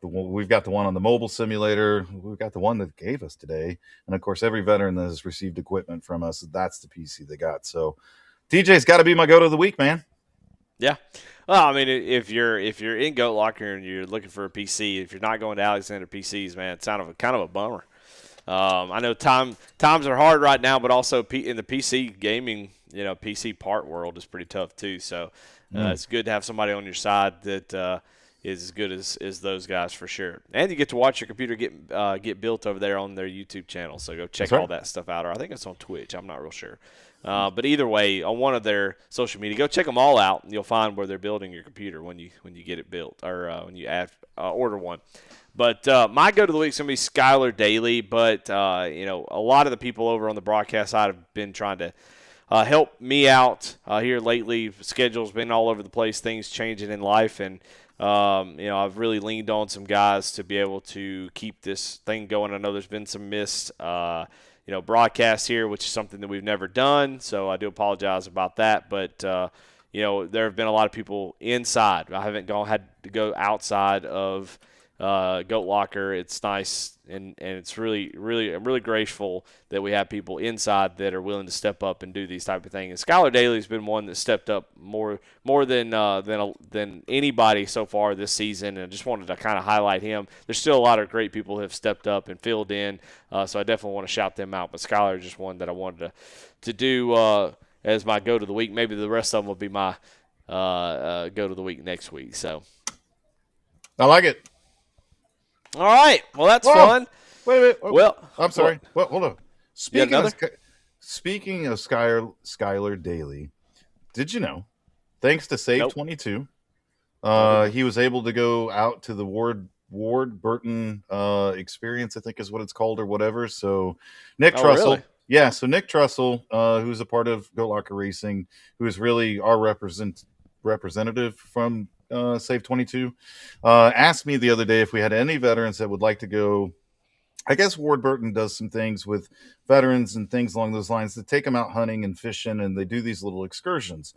we've got the one on the mobile simulator. We've got the one that gave us today, and of course, every veteran that has received equipment from us, that's the PC they got. So, TJ's got to be my goat of the week, man. Yeah. Well, I mean, if you're in Goat Locker and you're looking for a PC, if you're not going to Alexander PCs, man, it's kind of a bummer. I know times are hard right now, but also in the PC gaming, PC part world is pretty tough too. So it's good to have somebody on your side that is as good as those guys for sure. And you get to watch your computer get built over there on their YouTube channel. So go check all that stuff out. Or I think it's on Twitch. I'm not real sure. But either way, on one of their social media, go check them all out, and you'll find where they're building your computer when you get it built or when you order one. But my go to the week is going to be Skylar Daly. But, a lot of the people over on the broadcast side have been trying to help me out here lately. Schedule's been all over the place, things changing in life. And, I've really leaned on some guys to be able to keep this thing going. I know there's been some missed broadcast here, which is something that we've never done. So I do apologize about that. But, there have been a lot of people inside. I haven't had to go outside of Goat Locker. It's nice, and it's really, really, I'm really grateful that we have people inside that are willing to step up and do these type of things. And Skylar Daly's been one that stepped up more than anybody so far this season, and I just wanted to kind of highlight him. There's still a lot of great people who have stepped up and filled in, so I definitely want to shout them out. But Skylar is just one that I wanted to do as my go to the week. Maybe the rest of them will be my go to the week next week. So I like it. All right. Well, that's fun. Wait a minute. Oh, well, I'm sorry. Well, hold on. Speaking of Skylar Daly, did you know, thanks to SAVE22, he was able to go out to the Ward Burton experience, I think is what it's called or whatever. So Nick Trussell. Really? Yeah, so Nick Trussell, who's a part of Goat Locker Racing, who is really our representative from SAVE22, asked me the other day if we had any veterans that would like to go. I guess Ward Burton does some things with veterans and things along those lines to take them out hunting and fishing, and they do these little excursions.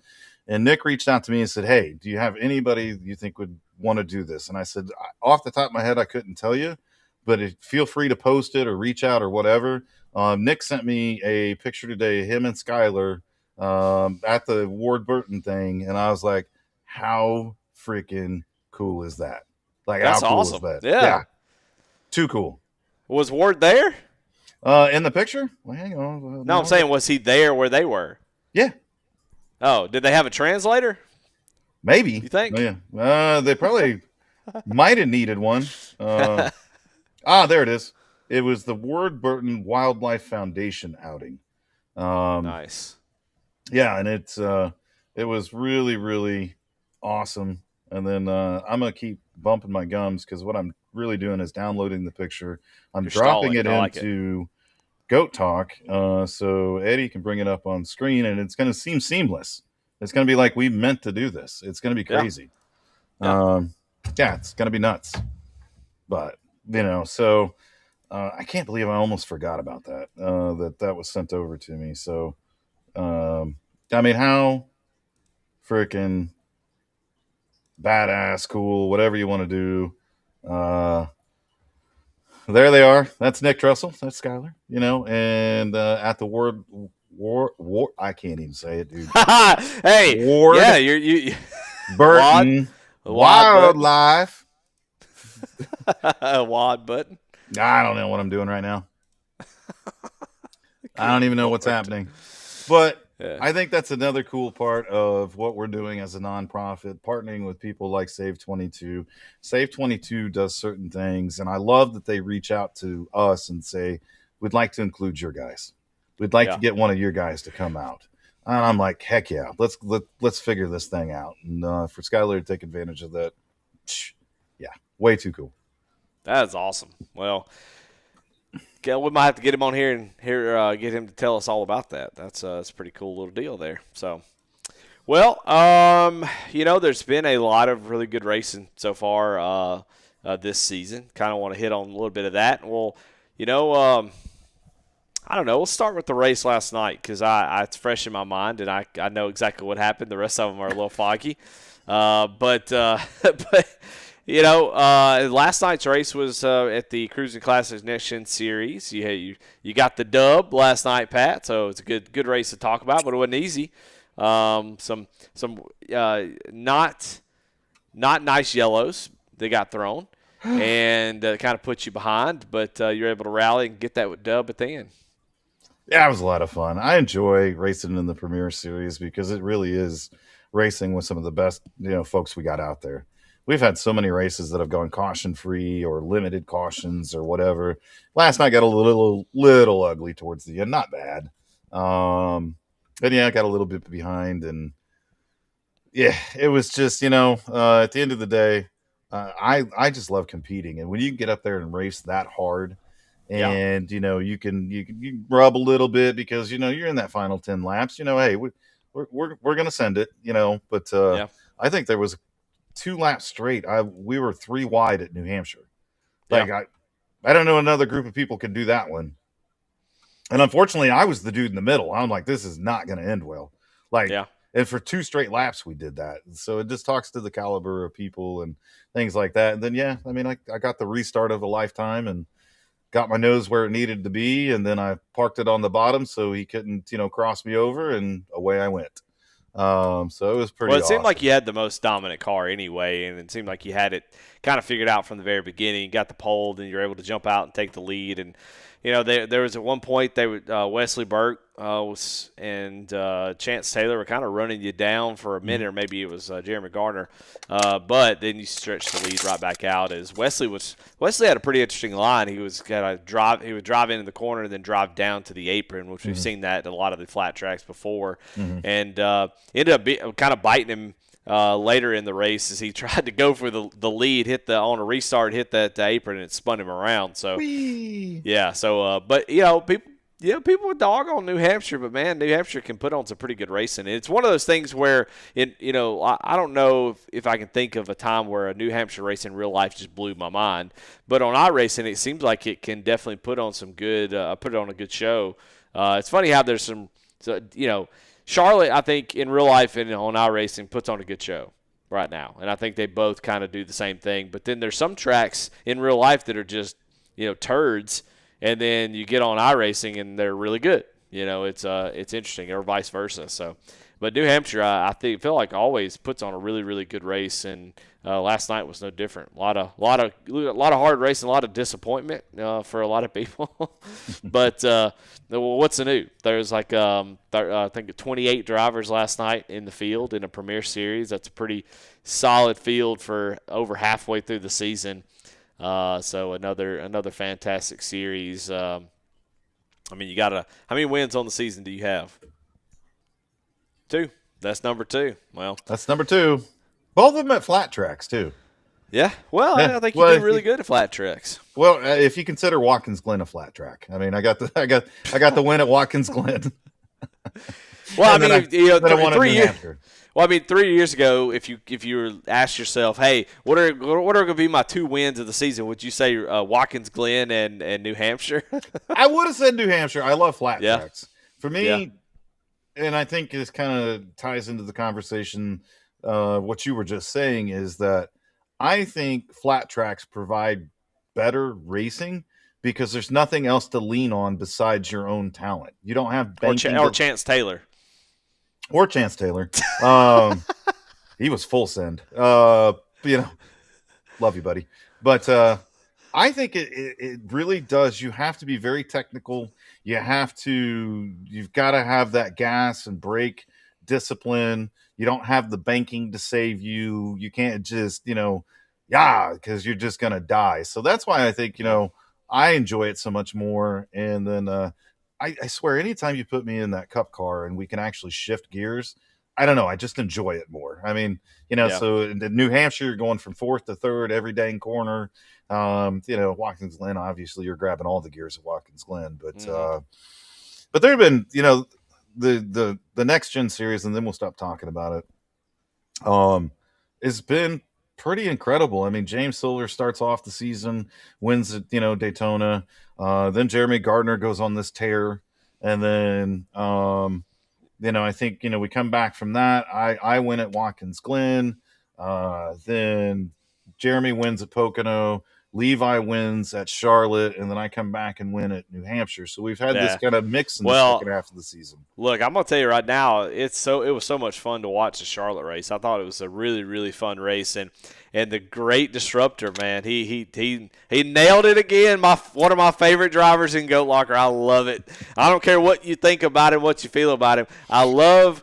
And Nick reached out to me and said, "Hey, do you have anybody you think would want to do this?" And I said, off the top of my head, I couldn't tell you, but feel free to post it or reach out or whatever. Nick sent me a picture today, him and Skylar at the Ward Burton thing, and I was like, how freaking cool is that? Like, that's how cool awesome. is that? Yeah. Too cool. Was Ward there? In the picture? Well, hang on. No, I'm saying, was he there where they were? Yeah. Oh, did they have a translator? Maybe. You think? Oh, yeah. They probably might have needed one. There it is. It was the Ward Burton Wildlife Foundation outing. Nice. Yeah, and it was really, really awesome. And then I'm going to keep bumping my gums because what I'm really doing is downloading the picture. I'm dropping it into Goat Talk so Eddie can bring it up on screen, and it's going to seem seamless. It's going to be like we meant to do this. It's going to be crazy. Yeah, it's going to be nuts. But, so I can't believe I almost forgot about that, that was sent over to me. So, I mean, how freaking badass, cool, whatever you want to do. There they are. That's Nick Trussell. That's Skylar, and at the Ward, I can't even say it, dude. Hey, Ward, yeah, you Burton Wildlife. Wad Button. I don't know what I'm doing right now. I don't even know what's happening. But yeah. I think that's another cool part of what we're doing as a nonprofit, partnering with people like SAVE22. SAVE22 does certain things, and I love that they reach out to us and say, we'd like to include your guys. We'd like to get one of your guys to come out. And I'm like, heck yeah, let's figure this thing out. And for Skylar to take advantage of that, yeah, way too cool. That is awesome. Well, we might have to get him on here and get him to tell us all about that. That's a pretty cool little deal there. So, well, there's been a lot of really good racing so far this season. Kind of want to hit on a little bit of that. Well, I don't know. We'll start with the race last night because it's fresh in my mind and I know exactly what happened. The rest of them are a little foggy, but Last night's race was at the Cruising Classics Next Gen Series. You got the dub last night, Pat. So it's a good race to talk about, but it wasn't easy. Some not nice yellows that got thrown, and kind of put you behind. But you're able to rally and get that dub at the end. Yeah, it was a lot of fun. I enjoy racing in the Premier Series because it really is racing with some of the best, folks we got out there. We've had so many races that have gone caution free or limited cautions or whatever. Last night got a little ugly towards the end, not bad. But yeah, I got a little bit behind, and yeah, it was just at the end of the day, I just love competing, and when you can get up there and race that hard. And you can rub a little bit because you're in that final 10 laps. Hey, we're gonna send it. But I think there was 2 laps straight. We were 3 wide at New Hampshire. Like I don't know another group of people can do that one. And unfortunately, I was the dude in the middle. I'm like, this is not going to end well. And for 2 straight laps, we did that. So it just talks to the caliber of people and things like that. And then I got the restart of a lifetime and got my nose where it needed to be, and then I parked it on the bottom so he couldn't, cross me over, and away I went. So it was pretty. Well, it awesome. seemed like you had the most dominant car anyway, and it seemed like you had it kind of figured out from the very beginning. You got the pole, then you're able to jump out and take the lead. And there was at one point Wesley Burke and Chance Taylor were kind of running you down for a minute, or maybe it was Jeremy Garner. But then you stretched the lead right back out as Wesley had a pretty interesting line. He would drive into the corner and then drive down to the apron, which we've seen that at a lot of the flat tracks before, and ended up kind of biting him later in the race as he tried to go for the lead, on a restart, hit that apron, and it spun him around. So Whee! Yeah, so but people would dog on New Hampshire, but man, New Hampshire can put on some pretty good racing. It's one of those things where I don't know if I can think of a time where a New Hampshire race in real life just blew my mind, but on iRacing it seems like it can definitely put on some good put on a good show. It's funny how there's Charlotte, I think, in real life and on iRacing puts on a good show right now. And I think they both kind of do the same thing. But then there's some tracks in real life that are just, turds, and then you get on iRacing and they're really good. It's interesting, or vice versa. So, but New Hampshire, I feel like always puts on a really, really good race, and last night was no different. A lot of hard racing, a lot of disappointment for a lot of people. But what's the new? There's I think 28 drivers last night in the field in a Premier Series. That's a pretty solid field for over halfway through the season. So another fantastic series. You got how many wins on the season do you have? 2. That's number 2. Well, that's number 2. Both of them at flat tracks too. Yeah. Well, I think you do really good at flat tracks. Well, if you consider Watkins Glen a flat track, I got the win at Watkins Glen. Well, 3 years. Hampshire. Well, 3 years ago, if you were asked yourself, hey, what are going to be my 2 wins of the season? Would you say Watkins Glen and New Hampshire? I would have said New Hampshire. I love flat tracks. For me, and I think this kind of ties into the conversation. What you were just saying is that I think flat tracks provide better racing because there's nothing else to lean on besides your own talent. You don't have or Chance Taylor. Or Chance Taylor. He was full send. Love you, buddy. But I think it really does. You have to be very technical. You've got to have that gas and brake discipline. You don't have the banking to save you. You can't just, because you're just going to die. So that's why I think, I enjoy it so much more. And then I swear, anytime you put me in that cup car and we can actually shift gears, I don't know. I just enjoy it more. So in New Hampshire, you're going from 4th to 3rd every dang corner. Watkins Glen, obviously you're grabbing all the gears at Watkins Glen, but there have been, the next gen series, and then we'll stop talking about it. It's been pretty incredible. James Siller starts off the season, wins at, Daytona. Then Jeremy Gardner goes on this tear. And then, I think, we come back from that. I win at Watkins Glen. Then Jeremy wins at Pocono, Levi wins at Charlotte, and then I come back and win at New Hampshire. So we've had this kind of mix in the second half of the season. Look, I'm gonna tell you right now, it was so much fun to watch the Charlotte race. I thought it was a really, really fun race, and the great disruptor, man, he nailed it again. One of my favorite drivers in Goat Locker. I love it. I don't care what you think about him, what you feel about him. I love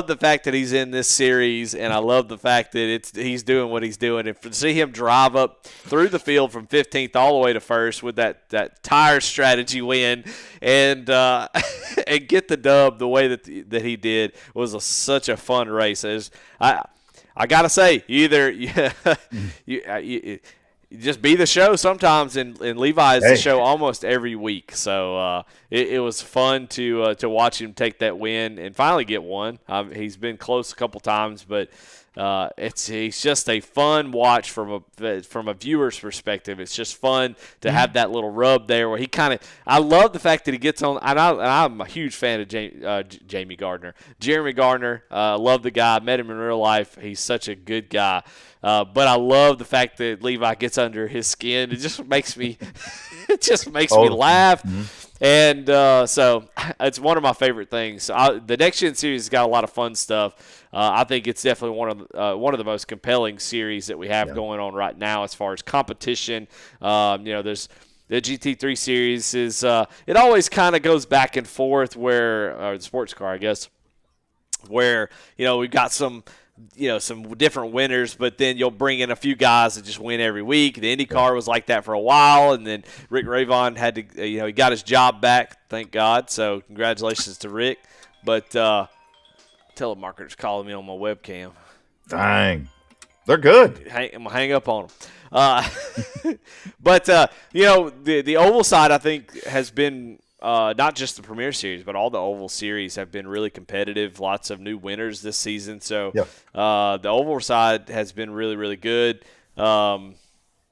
the fact that he's in this series, and I love the fact that he's doing what he's doing. And to see him drive up through the field from 15th all the way to first with that tire strategy win, and and get the dub the way that he did was such a fun race. I gotta say, you just be the show sometimes, and Levi is the show almost every week. So it was fun to watch him take that win and finally get one. He's been close a couple times, but he's just a fun watch from a viewer's perspective. It's just fun to have that little rub there where he kind of. I love the fact that he gets on. And I'm a huge fan of Jeremy Gardner. Love the guy. Met him in real life. He's such a good guy. But I love the fact that Levi gets under his skin. It just makes me, me laugh. And so it's one of my favorite things. The Next Gen series has got a lot of fun stuff. I think it's definitely one of the most compelling series that we have going on right now as far as competition. There's the GT3 series is it always kind of goes back and forth or the sports car, I guess, where we've got some different winners, but then you'll bring in a few guys that just win every week. The IndyCar was like that for a while, and then Rick Ravon had to, he got his job back, thank God. So congratulations to Rick. But telemarketer's calling me on my webcam. Dang, they're good. I'm gonna hang up on them. But the oval side, I think, has been. Not just the Premier Series, but all the Oval Series have been really competitive. Lots of new winners this season. So the Oval side has been really, really good. So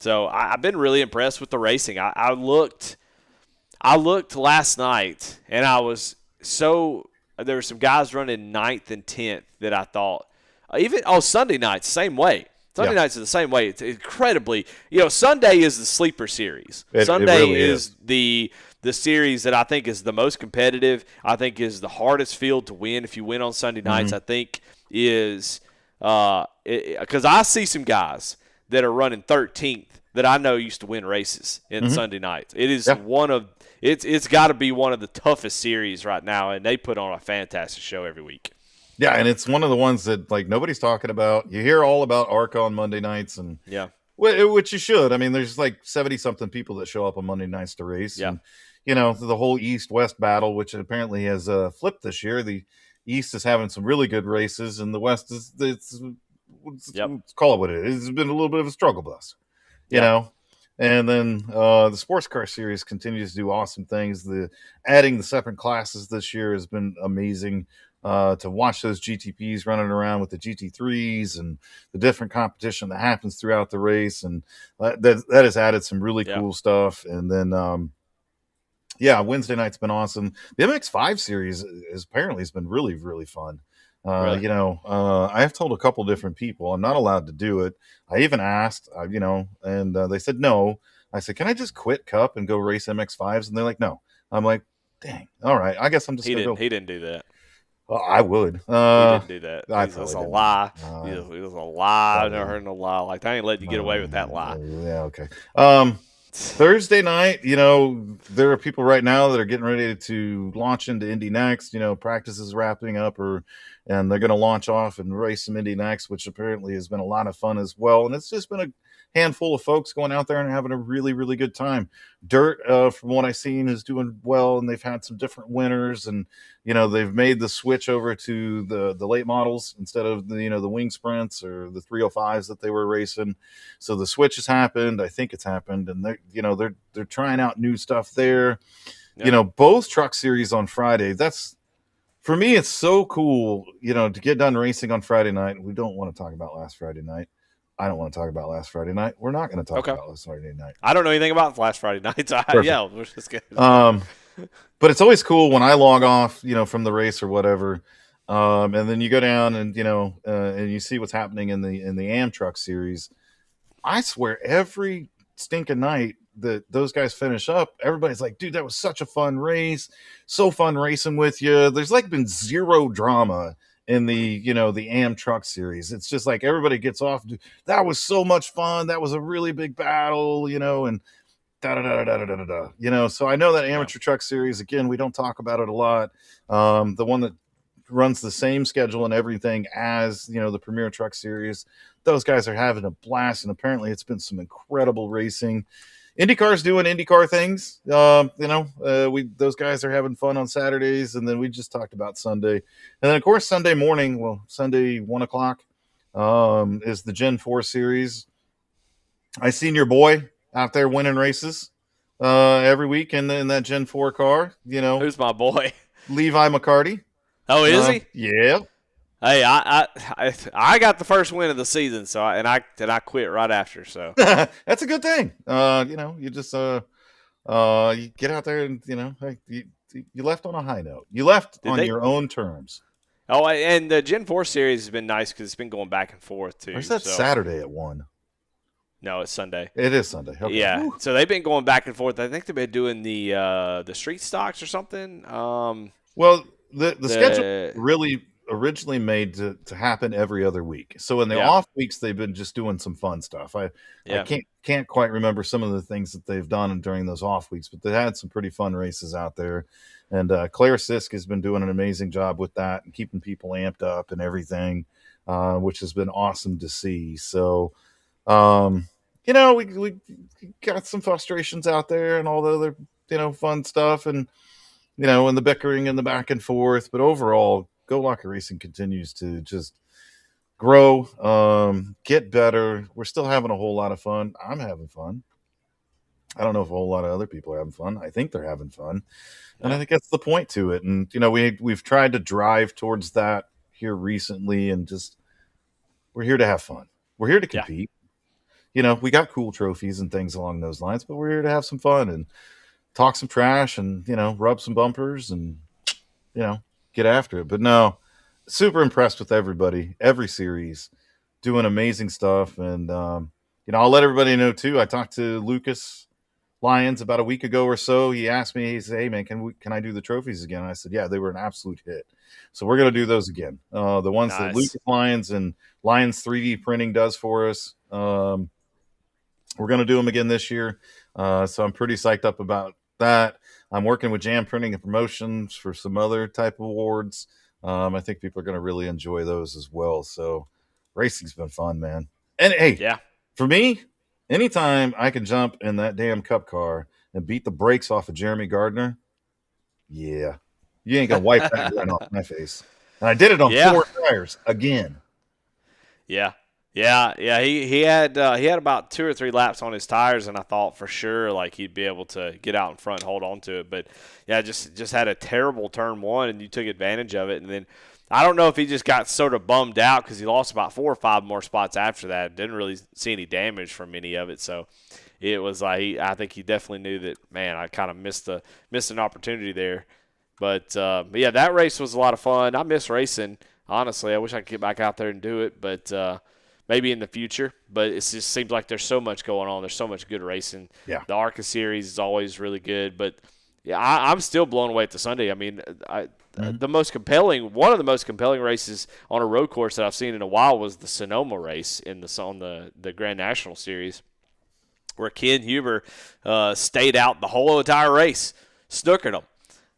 I've been really impressed with the racing. I looked last night, and I was there were some guys running 9th and 10th that I thought Sunday nights, same way. Sunday nights are the same way. It's incredibly, Sunday is the sleeper series. Sunday really is the series that I think is the most competitive. I think is the hardest field to win. If you win on Sunday nights, I think is because I see some guys that are running 13th that I know used to win races in Sunday nights. It is it's got to be one of the toughest series right now, and they put on a fantastic show every week. Yeah, and it's one of the ones that nobody's talking about. You hear all about ARCA on Monday nights, and which you should. I mean, there's 70-something people that show up on Monday nights to race. Yeah. And, the whole East-West battle, which apparently has flipped this year. The East is having some really good races, and the West is let's call it what it is. It's been a little bit of a struggle bus, you know. And then the sports car series continues to do awesome things. Adding the separate classes this year has been amazing. To watch those GTPs running around with the GT3s and the different competition that happens throughout the race. And that has added some really cool stuff. And then, Wednesday night's been awesome. The MX5 series apparently has been really, really fun. Really? I have told a couple different people I'm not allowed to do it. I even asked, and they said no. I said, can I just quit Cup and go race MX5s? And they're like, no. I'm like, dang. All right. I guess I'm just going to go. He didn't do that. Well, I would. He didn't do that. That's a lie. It was a lie. I never heard no lie. Like, I ain't letting you get away with that lie. Yeah, okay. Thursday night, there are people right now that are getting ready to launch into Indy Next. Practice is wrapping up, and they're going to launch off and race some Indy Next, which apparently has been a lot of fun as well. And it's just been a handful of folks going out there and having a really, really good time. Dirt, from what I've seen, is doing well, and they've had some different winners, and they've made the switch over to the late models instead of the wing sprints or the 305s that they were racing. So the switch has happened. I think it's happened, and they're trying out new stuff there. Yeah. Both truck series on Friday. That's, for me, it's so cool. To get done racing on Friday night. We don't want to talk about last Friday night. I don't want to talk about last Friday night. We're not going to talk about last Friday night. I don't know anything about last Friday night. So we're just good. But it's always cool when I log off, from the race or whatever, and then you go down and and you see what's happening in the Am Truck series. I swear every stinking night that those guys finish up, everybody's like, dude, that was such a fun race. So fun racing with you. There's like been zero drama in the, the AM truck series. It's just like everybody gets off. That was so much fun. That was a really big battle, and da da da da da da da. So I know that amateur truck series, again, we don't talk about it a lot. The one that runs the same schedule and everything as the Premier Truck Series, those guys are having a blast, and apparently it's been some incredible racing. IndyCar's doing IndyCar things. Those guys are having fun on Saturdays, and then we just talked about Sunday, and then of course Sunday morning, Sunday 1:00 is the Gen 4 series. I seen your boy out there winning races every week in that Gen 4 car. Who's my boy? Levi McCarty. Oh, is he? Yeah. Hey, I got the first win of the season, so I quit right after. So that's a good thing. You just you get out there and you left on a high note. You left on your own terms. Oh, and the Gen 4 series has been nice because it's been going back and forth too. Or is that Saturday at 1? No, it's Sunday. It is Sunday. Okay. Yeah. Woo. So they've been going back and forth. I think they've been doing the street stocks or something. Well, the schedule really originally made to happen every other week. So in the off weeks, they've been just doing some fun stuff. I can't quite remember some of the things that they've done during those off weeks, but they had some pretty fun races out there. And Claire Sisk has been doing an amazing job with that and keeping people amped up and everything, which has been awesome to see. So, we got some frustrations out there and all the other, fun stuff and, and the bickering and the back and forth. But overall, Go Locker Racing continues to just grow, get better. We're still having a whole lot of fun. I'm having fun. I don't know if a whole lot of other people are having fun. I think they're having fun. And I think that's the point to it. And, we've tried to drive towards that here recently and just we're here to have fun. We're here to compete. We got cool trophies and things along those lines, but we're here to have some fun and talk some trash and, rub some bumpers and, get after it. But no, super impressed with everybody, every series, doing amazing stuff. And, I'll let everybody know too. I talked to Lucas Lyons about a week ago or so. He asked me, he said, hey man, can I do the trophies again? And I said, yeah, they were an absolute hit. So we're going to do those again. The ones that Lucas Lyons and Lyons 3D printing does for us. We're going to do them again this year. So I'm pretty psyched up about that. I'm working with Jam Printing and Promotions for some other type of awards. I think people are going to really enjoy those as well. So racing's been fun, man. And hey, for me, anytime I can jump in that damn cup car and beat the brakes off of Jeremy Gardner, you ain't going to wipe that grin off my face. And I did it on 4 tires again. Yeah. He had about 2 or 3 laps on his tires, and I thought for sure like he'd be able to get out in front and hold on to it. But just had a terrible turn 1, and you took advantage of it. And then I don't know if he just got sort of bummed out because he lost about 4 or 5 more spots after that. Didn't really see any damage from any of it. So it was like I think he definitely knew that, man, I kind of missed an opportunity there. But that race was a lot of fun. I miss racing, honestly. I wish I could get back out there and do it, but maybe in the future. But it just seems like there's so much going on. There's so much good racing. Yeah. The ARCA series is always really good. But, I'm still blown away at the Sunday. I mean, one of the most compelling races on a road course that I've seen in a while was the Sonoma race on the Grand National Series, where Ken Huber stayed out the whole entire race, snookered them.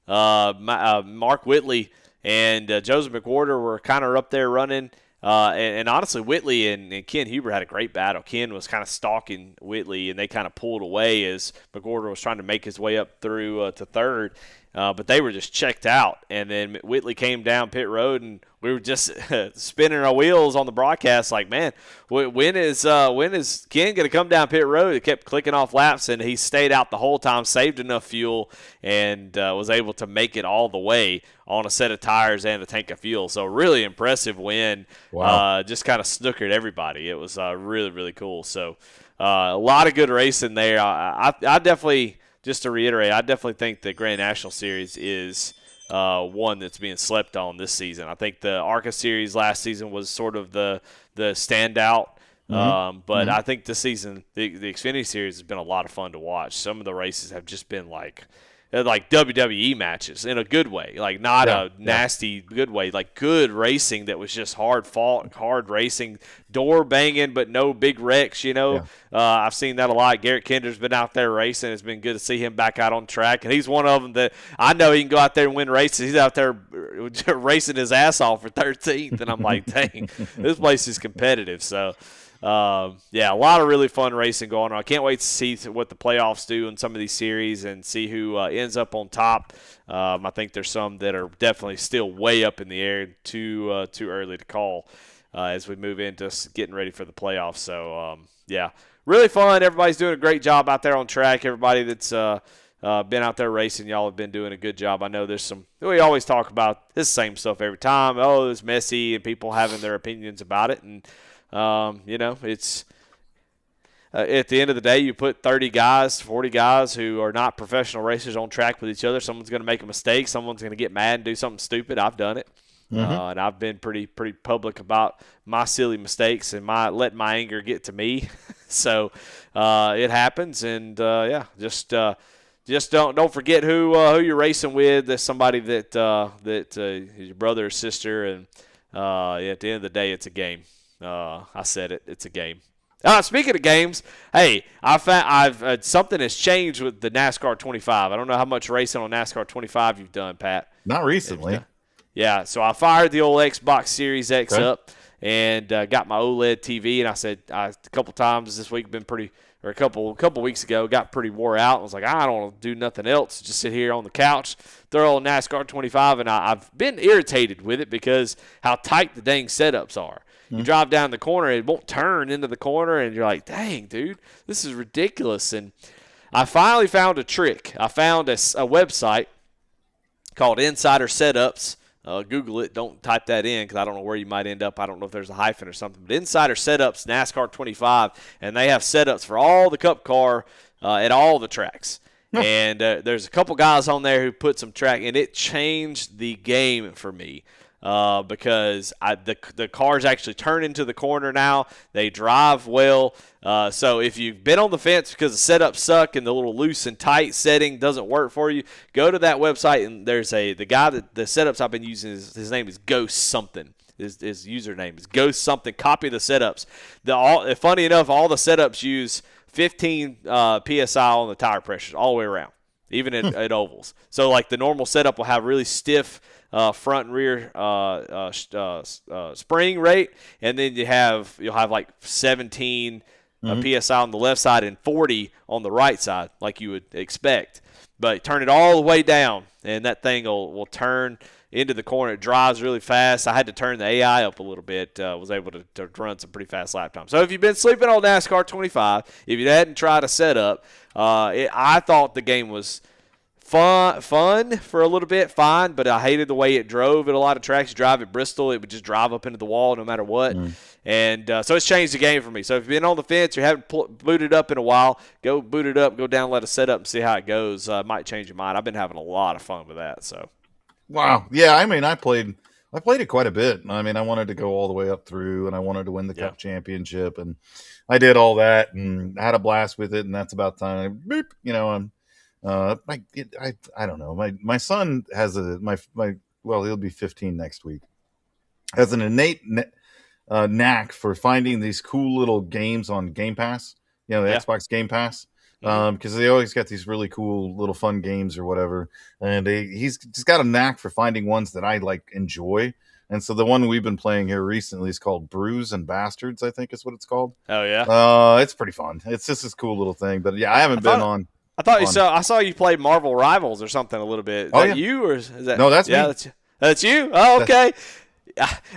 Mark Whitley and Joseph McWhorter were kind of up there running. And honestly, Whitley and Ken Huber had a great battle. Ken was kind of stalking Whitley, and they kind of pulled away as McWhorter was trying to make his way up through to third. But they were just checked out. And then Whitley came down pit road, and we were just spinning our wheels on the broadcast like, man, when is Ken going to come down pit road? It kept clicking off laps, and he stayed out the whole time, saved enough fuel, and was able to make it all the way on a set of tires and a tank of fuel. So really impressive win. Wow. Just kind of snookered everybody. It was really, really cool. So a lot of good racing there. I definitely – just to reiterate, I definitely think the Grand National Series is one that's being slept on this season. I think the ARCA Series last season was sort of the standout But I think this season, the Xfinity Series has been a lot of fun to watch. Some of the races have just been like WWE matches in a good way, like not a nasty good way, like good racing that was just hard fought, hard racing, door banging, but no big wrecks, I've seen that a lot. Garrett Kinder's been out there racing. It's been good to see him back out on track, and he's one of them that I know he can go out there and win races. He's out there racing his ass off for 13th, and I'm like, dang, this place is competitive. So a lot of really fun racing going on. I can't wait to see what the playoffs do in some of these series and see who ends up on top. I think there's some that are definitely still way up in the air, too early to call as we move into getting ready for the playoffs. So, really fun. Everybody's doing a great job out there on track. Everybody that's been out there racing, y'all have been doing a good job. I know we always talk about this same stuff every time. Oh, it's messy and people having their opinions about it. And it's at the end of the day, you put 30 guys, 40 guys who are not professional racers on track with each other. Someone's going to make a mistake. Someone's going to get mad and do something stupid. I've done it. And I've been pretty public about my silly mistakes and letting my anger get to me. So it happens. And, just don't forget who you're racing with. There's somebody that is your brother or sister. And at the end of the day, it's a game. I said it. It's a game. Speaking of games, hey, I've something has changed with the NASCAR 25. I don't know how much racing on NASCAR 25 you've done, Pat. Not recently. Yeah, so I fired the old Xbox Series X up and got my OLED TV, and I said a couple times this week a couple weeks ago, got pretty wore out. I was like, I don't want to do nothing else. Just sit here on the couch, throw on NASCAR 25, and I've been irritated with it because how tight the dang setups are. You drive down the corner, it won't turn into the corner, and you're like, dang, dude, this is ridiculous. And I finally found a trick. I found a website called Insider Setups. Google it. Don't type that in because I don't know where you might end up. I don't know if there's a hyphen or something. But Insider Setups, NASCAR 25, and they have setups for all the Cup car at all the tracks. And there's a couple guys on there who put some track, and it changed the game for me. Because the cars actually turn into the corner now. They drive well. So if you've been on the fence because the setups suck and the little loose and tight setting doesn't work for you, go to that website and there's the guy that the setups I've been using his name is Ghost something. His username is Ghost something. Copy the setups. Funny enough, all the setups use 15 psi on the tire pressures all the way around, even at ovals. So like the normal setup will have really stiff front and rear spring rate, and then you'll have like 17 psi on the left side and 40 on the right side, like you would expect. But turn it all the way down, and that thing will turn into the corner. It drives really fast. I had to turn the AI up a little bit. Was able to run some pretty fast lap times. So if you've been sleeping on NASCAR 25, if you hadn't tried a setup, I thought the game was fun for a little bit, fine, but I hated the way it drove at a lot of tracks. You drive at Bristol, it would just drive up into the wall no matter what. And so it's changed the game for me. So if you've been on the fence, you haven't booted up in a while, go boot it up, go down, let it set up, and see how it goes. Might change your mind. I've been having a lot of fun with that. So, wow, yeah. I mean, I played it quite a bit. I mean, I wanted to go all the way up through, and I wanted to win the Cup championship, and I did all that, and I had a blast with it. And that's about time. I don't know. My son has he'll be 15 next week. Has an innate knack for finding these cool little games on Game Pass. The Xbox Game Pass, because they always got these really cool little fun games or whatever. And he's just got a knack for finding ones that I like enjoy. And so the one we've been playing here recently is called Brews and Bastards, I think is what it's called. Oh yeah. It's pretty fun. It's just this cool little thing. But yeah, I haven't been on. I saw you play Marvel Rivals or something a little bit. Is that you or is that? No, that's me. That's you. Oh, okay.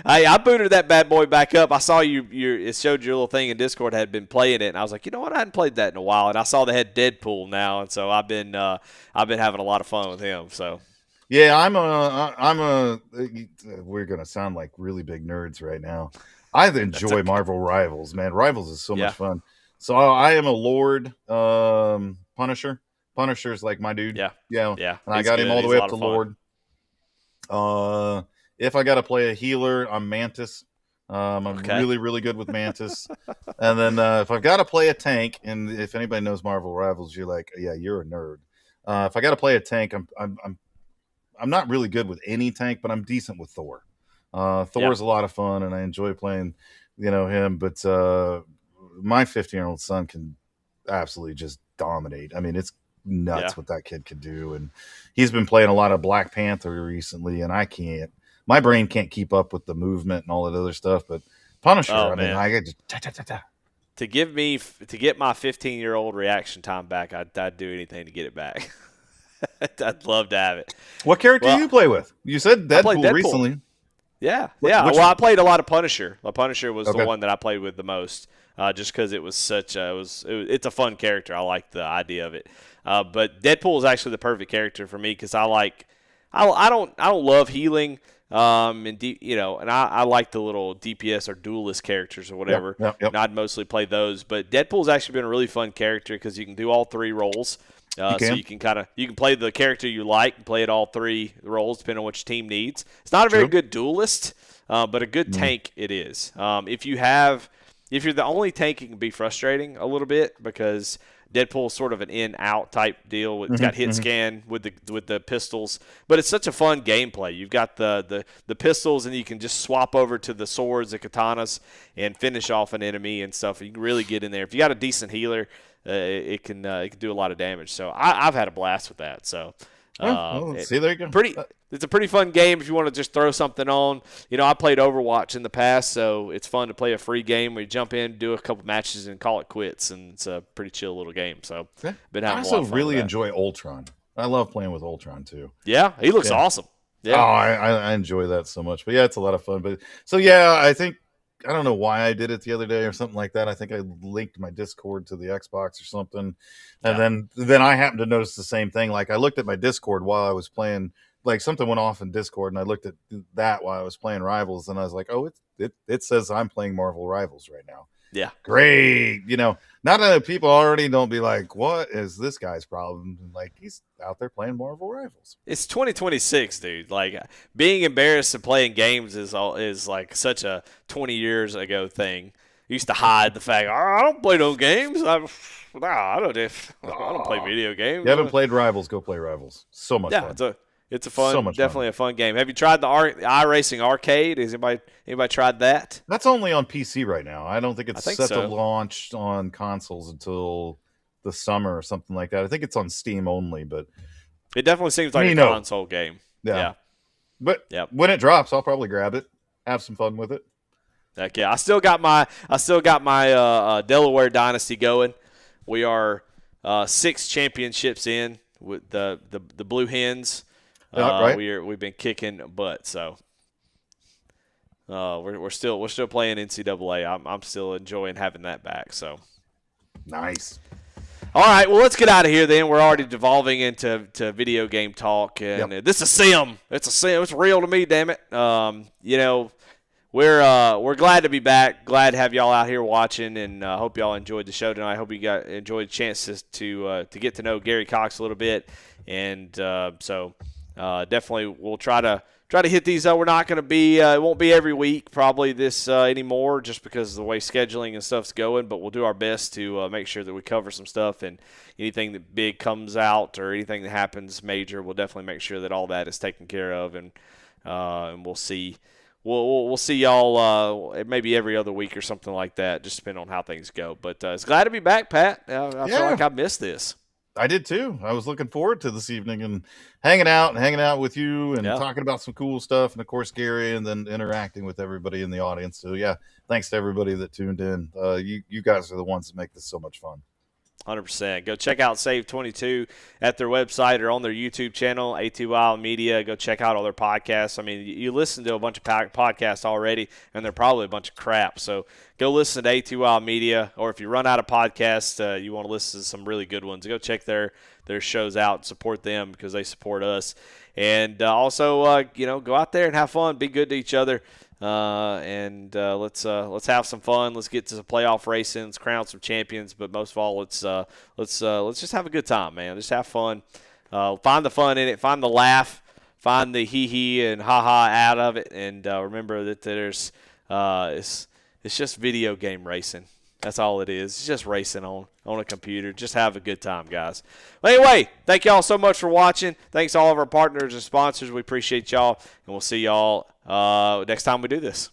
I booted that bad boy back up. I saw it showed your little thing in Discord had been playing it, and I was like, you know what? I hadn't played that in a while, and I saw they had Deadpool now, and so I've been having a lot of fun with him. So yeah, we're gonna sound like really big nerds right now. I enjoy okay. Marvel Rivals, man. Rivals is so much fun. So I am a Lord Punisher. Punisher's like my dude. Yeah. And I got him all the way up to Lord. If I got to play a healer, I'm Mantis. I'm really, really good with Mantis. And then if I've got to play a tank, and if anybody knows Marvel Rivals, you're like, yeah, you're a nerd. If I got to play a tank, I'm not really good with any tank, but I'm decent with Thor. Thor's a lot of fun, and I enjoy playing, him. But my 15-year-old son can absolutely just dominate. I mean, it's nuts what that kid can do. And he's been playing a lot of Black Panther recently, and my brain can't keep up with the movement and all that other stuff. But Punisher, I get just to get my 15-year-old reaction time back, I'd do anything to get it back. I'd love to have it. What character do you play with? You said Deadpool recently. Yeah. Well, I played a lot of Punisher. Punisher was the one that I played with the most, just because it was it's a fun character. I like the idea of it. But Deadpool is actually the perfect character for me because I don't love healing. And I like the little DPS or duelist characters or whatever. Yep. And I'd mostly play those. But Deadpool's actually been a really fun character because you can do all three roles. So you can play the character you like and play it all three roles depending on what your team needs. It's not a very good duelist, but a good tank it is. If you're the only tank, it can be frustrating a little bit because Deadpool's sort of an in-out type deal. It's got hit scan with the pistols, but it's such a fun gameplay. You've got the pistols, and you can just swap over to the swords, the katanas, and finish off an enemy and stuff. You can really get in there. If you got a decent healer, it can do a lot of damage. So I've had a blast with that. So see, there you go. It's a pretty fun game if you want to just throw something on. I played Overwatch in the past, so it's fun to play a free game where you jump in, do a couple matches, and call it quits. And it's a pretty chill little game. So been having I a lot also of fun really with that. enjoy Ultron. I love playing with Ultron too. Yeah, he looks awesome. Yeah. Oh, I enjoy that so much. But yeah, it's a lot of fun. But so yeah, I don't know why I did it the other day or something like that. I think I linked my Discord to the Xbox or something. And then I happened to notice the same thing. Like I looked at my Discord while I was playing, like something went off in Discord and I looked at that while I was playing Rivals and I was like, oh, it says I'm playing Marvel Rivals right now. Yeah. Great. Not that people already don't be like, what is this guy's problem? Like he's out there playing Marvel Rivals. It's 2026, dude. Like being embarrassed and playing games is like such a 20 years ago thing. Used to hide the fact I don't play no games. I don't play video games. You haven't played Rivals? Go play Rivals. So much fun. It's a fun, definitely a fun game. Have you tried the iRacing Arcade? Has anybody tried that? That's only on PC right now. I don't think it's set so. to launch on consoles until the summer or something like that. I think it's on Steam only, but it definitely seems like a console game. Yeah. But when it drops, I'll probably grab it, have some fun with it. Heck yeah. I still got my Delaware Dynasty going. We are 6 championships in with the Blue Hens. Right. We've been kicking butt, so we're still playing NCAA. I'm still enjoying having that back. So nice. All right, well let's get out of here then. We're already devolving into video game talk, and this is Sim. It's a Sim. It's real to me, damn it. We're glad to be back. Glad to have y'all out here watching, and hope y'all enjoyed the show tonight. I hope you enjoyed the chance to get to know Gary Cox a little bit, and so. Definitely, we'll try to hit these. We're not going to be. It won't be every week, probably this anymore, just because of the way scheduling and stuff's going. But we'll do our best to make sure that we cover some stuff, and anything that big comes out or anything that happens major, we'll definitely make sure that all that is taken care of, and we'll see. We'll see y'all maybe every other week or something like that, just depending on how things go. But it's glad to be back, Pat. I feel like I missed this. I did too. I was looking forward to this evening and hanging out with you and talking about some cool stuff. And of course, Gary, and then interacting with everybody in the audience. So yeah, thanks to everybody that tuned in. You guys are the ones that make this so much fun. 100%. Go check out SAVE22 at their website or on their YouTube channel, ATYL Media. Go check out all their podcasts. I mean, you listen to a bunch of podcasts already, and they're probably a bunch of crap. So go listen to ATYL Media, or if you run out of podcasts, you want to listen to some really good ones, go check their shows out and support them because they support us. And also, go out there and have fun. Be good to each other. Let's have some fun. Let's get to the playoff racing. Let's crown some champions. But most of all, let's just have a good time, man. Just have fun. Find the fun in it. Find the laugh. Find the hee hee and ha ha out of it. And remember that there's It's just video game racing. That's all it is. It's just racing on a computer. Just have a good time, guys. Well, anyway, thank y'all so much for watching. Thanks to all of our partners and sponsors. We appreciate y'all, and we'll see y'all next time we do this.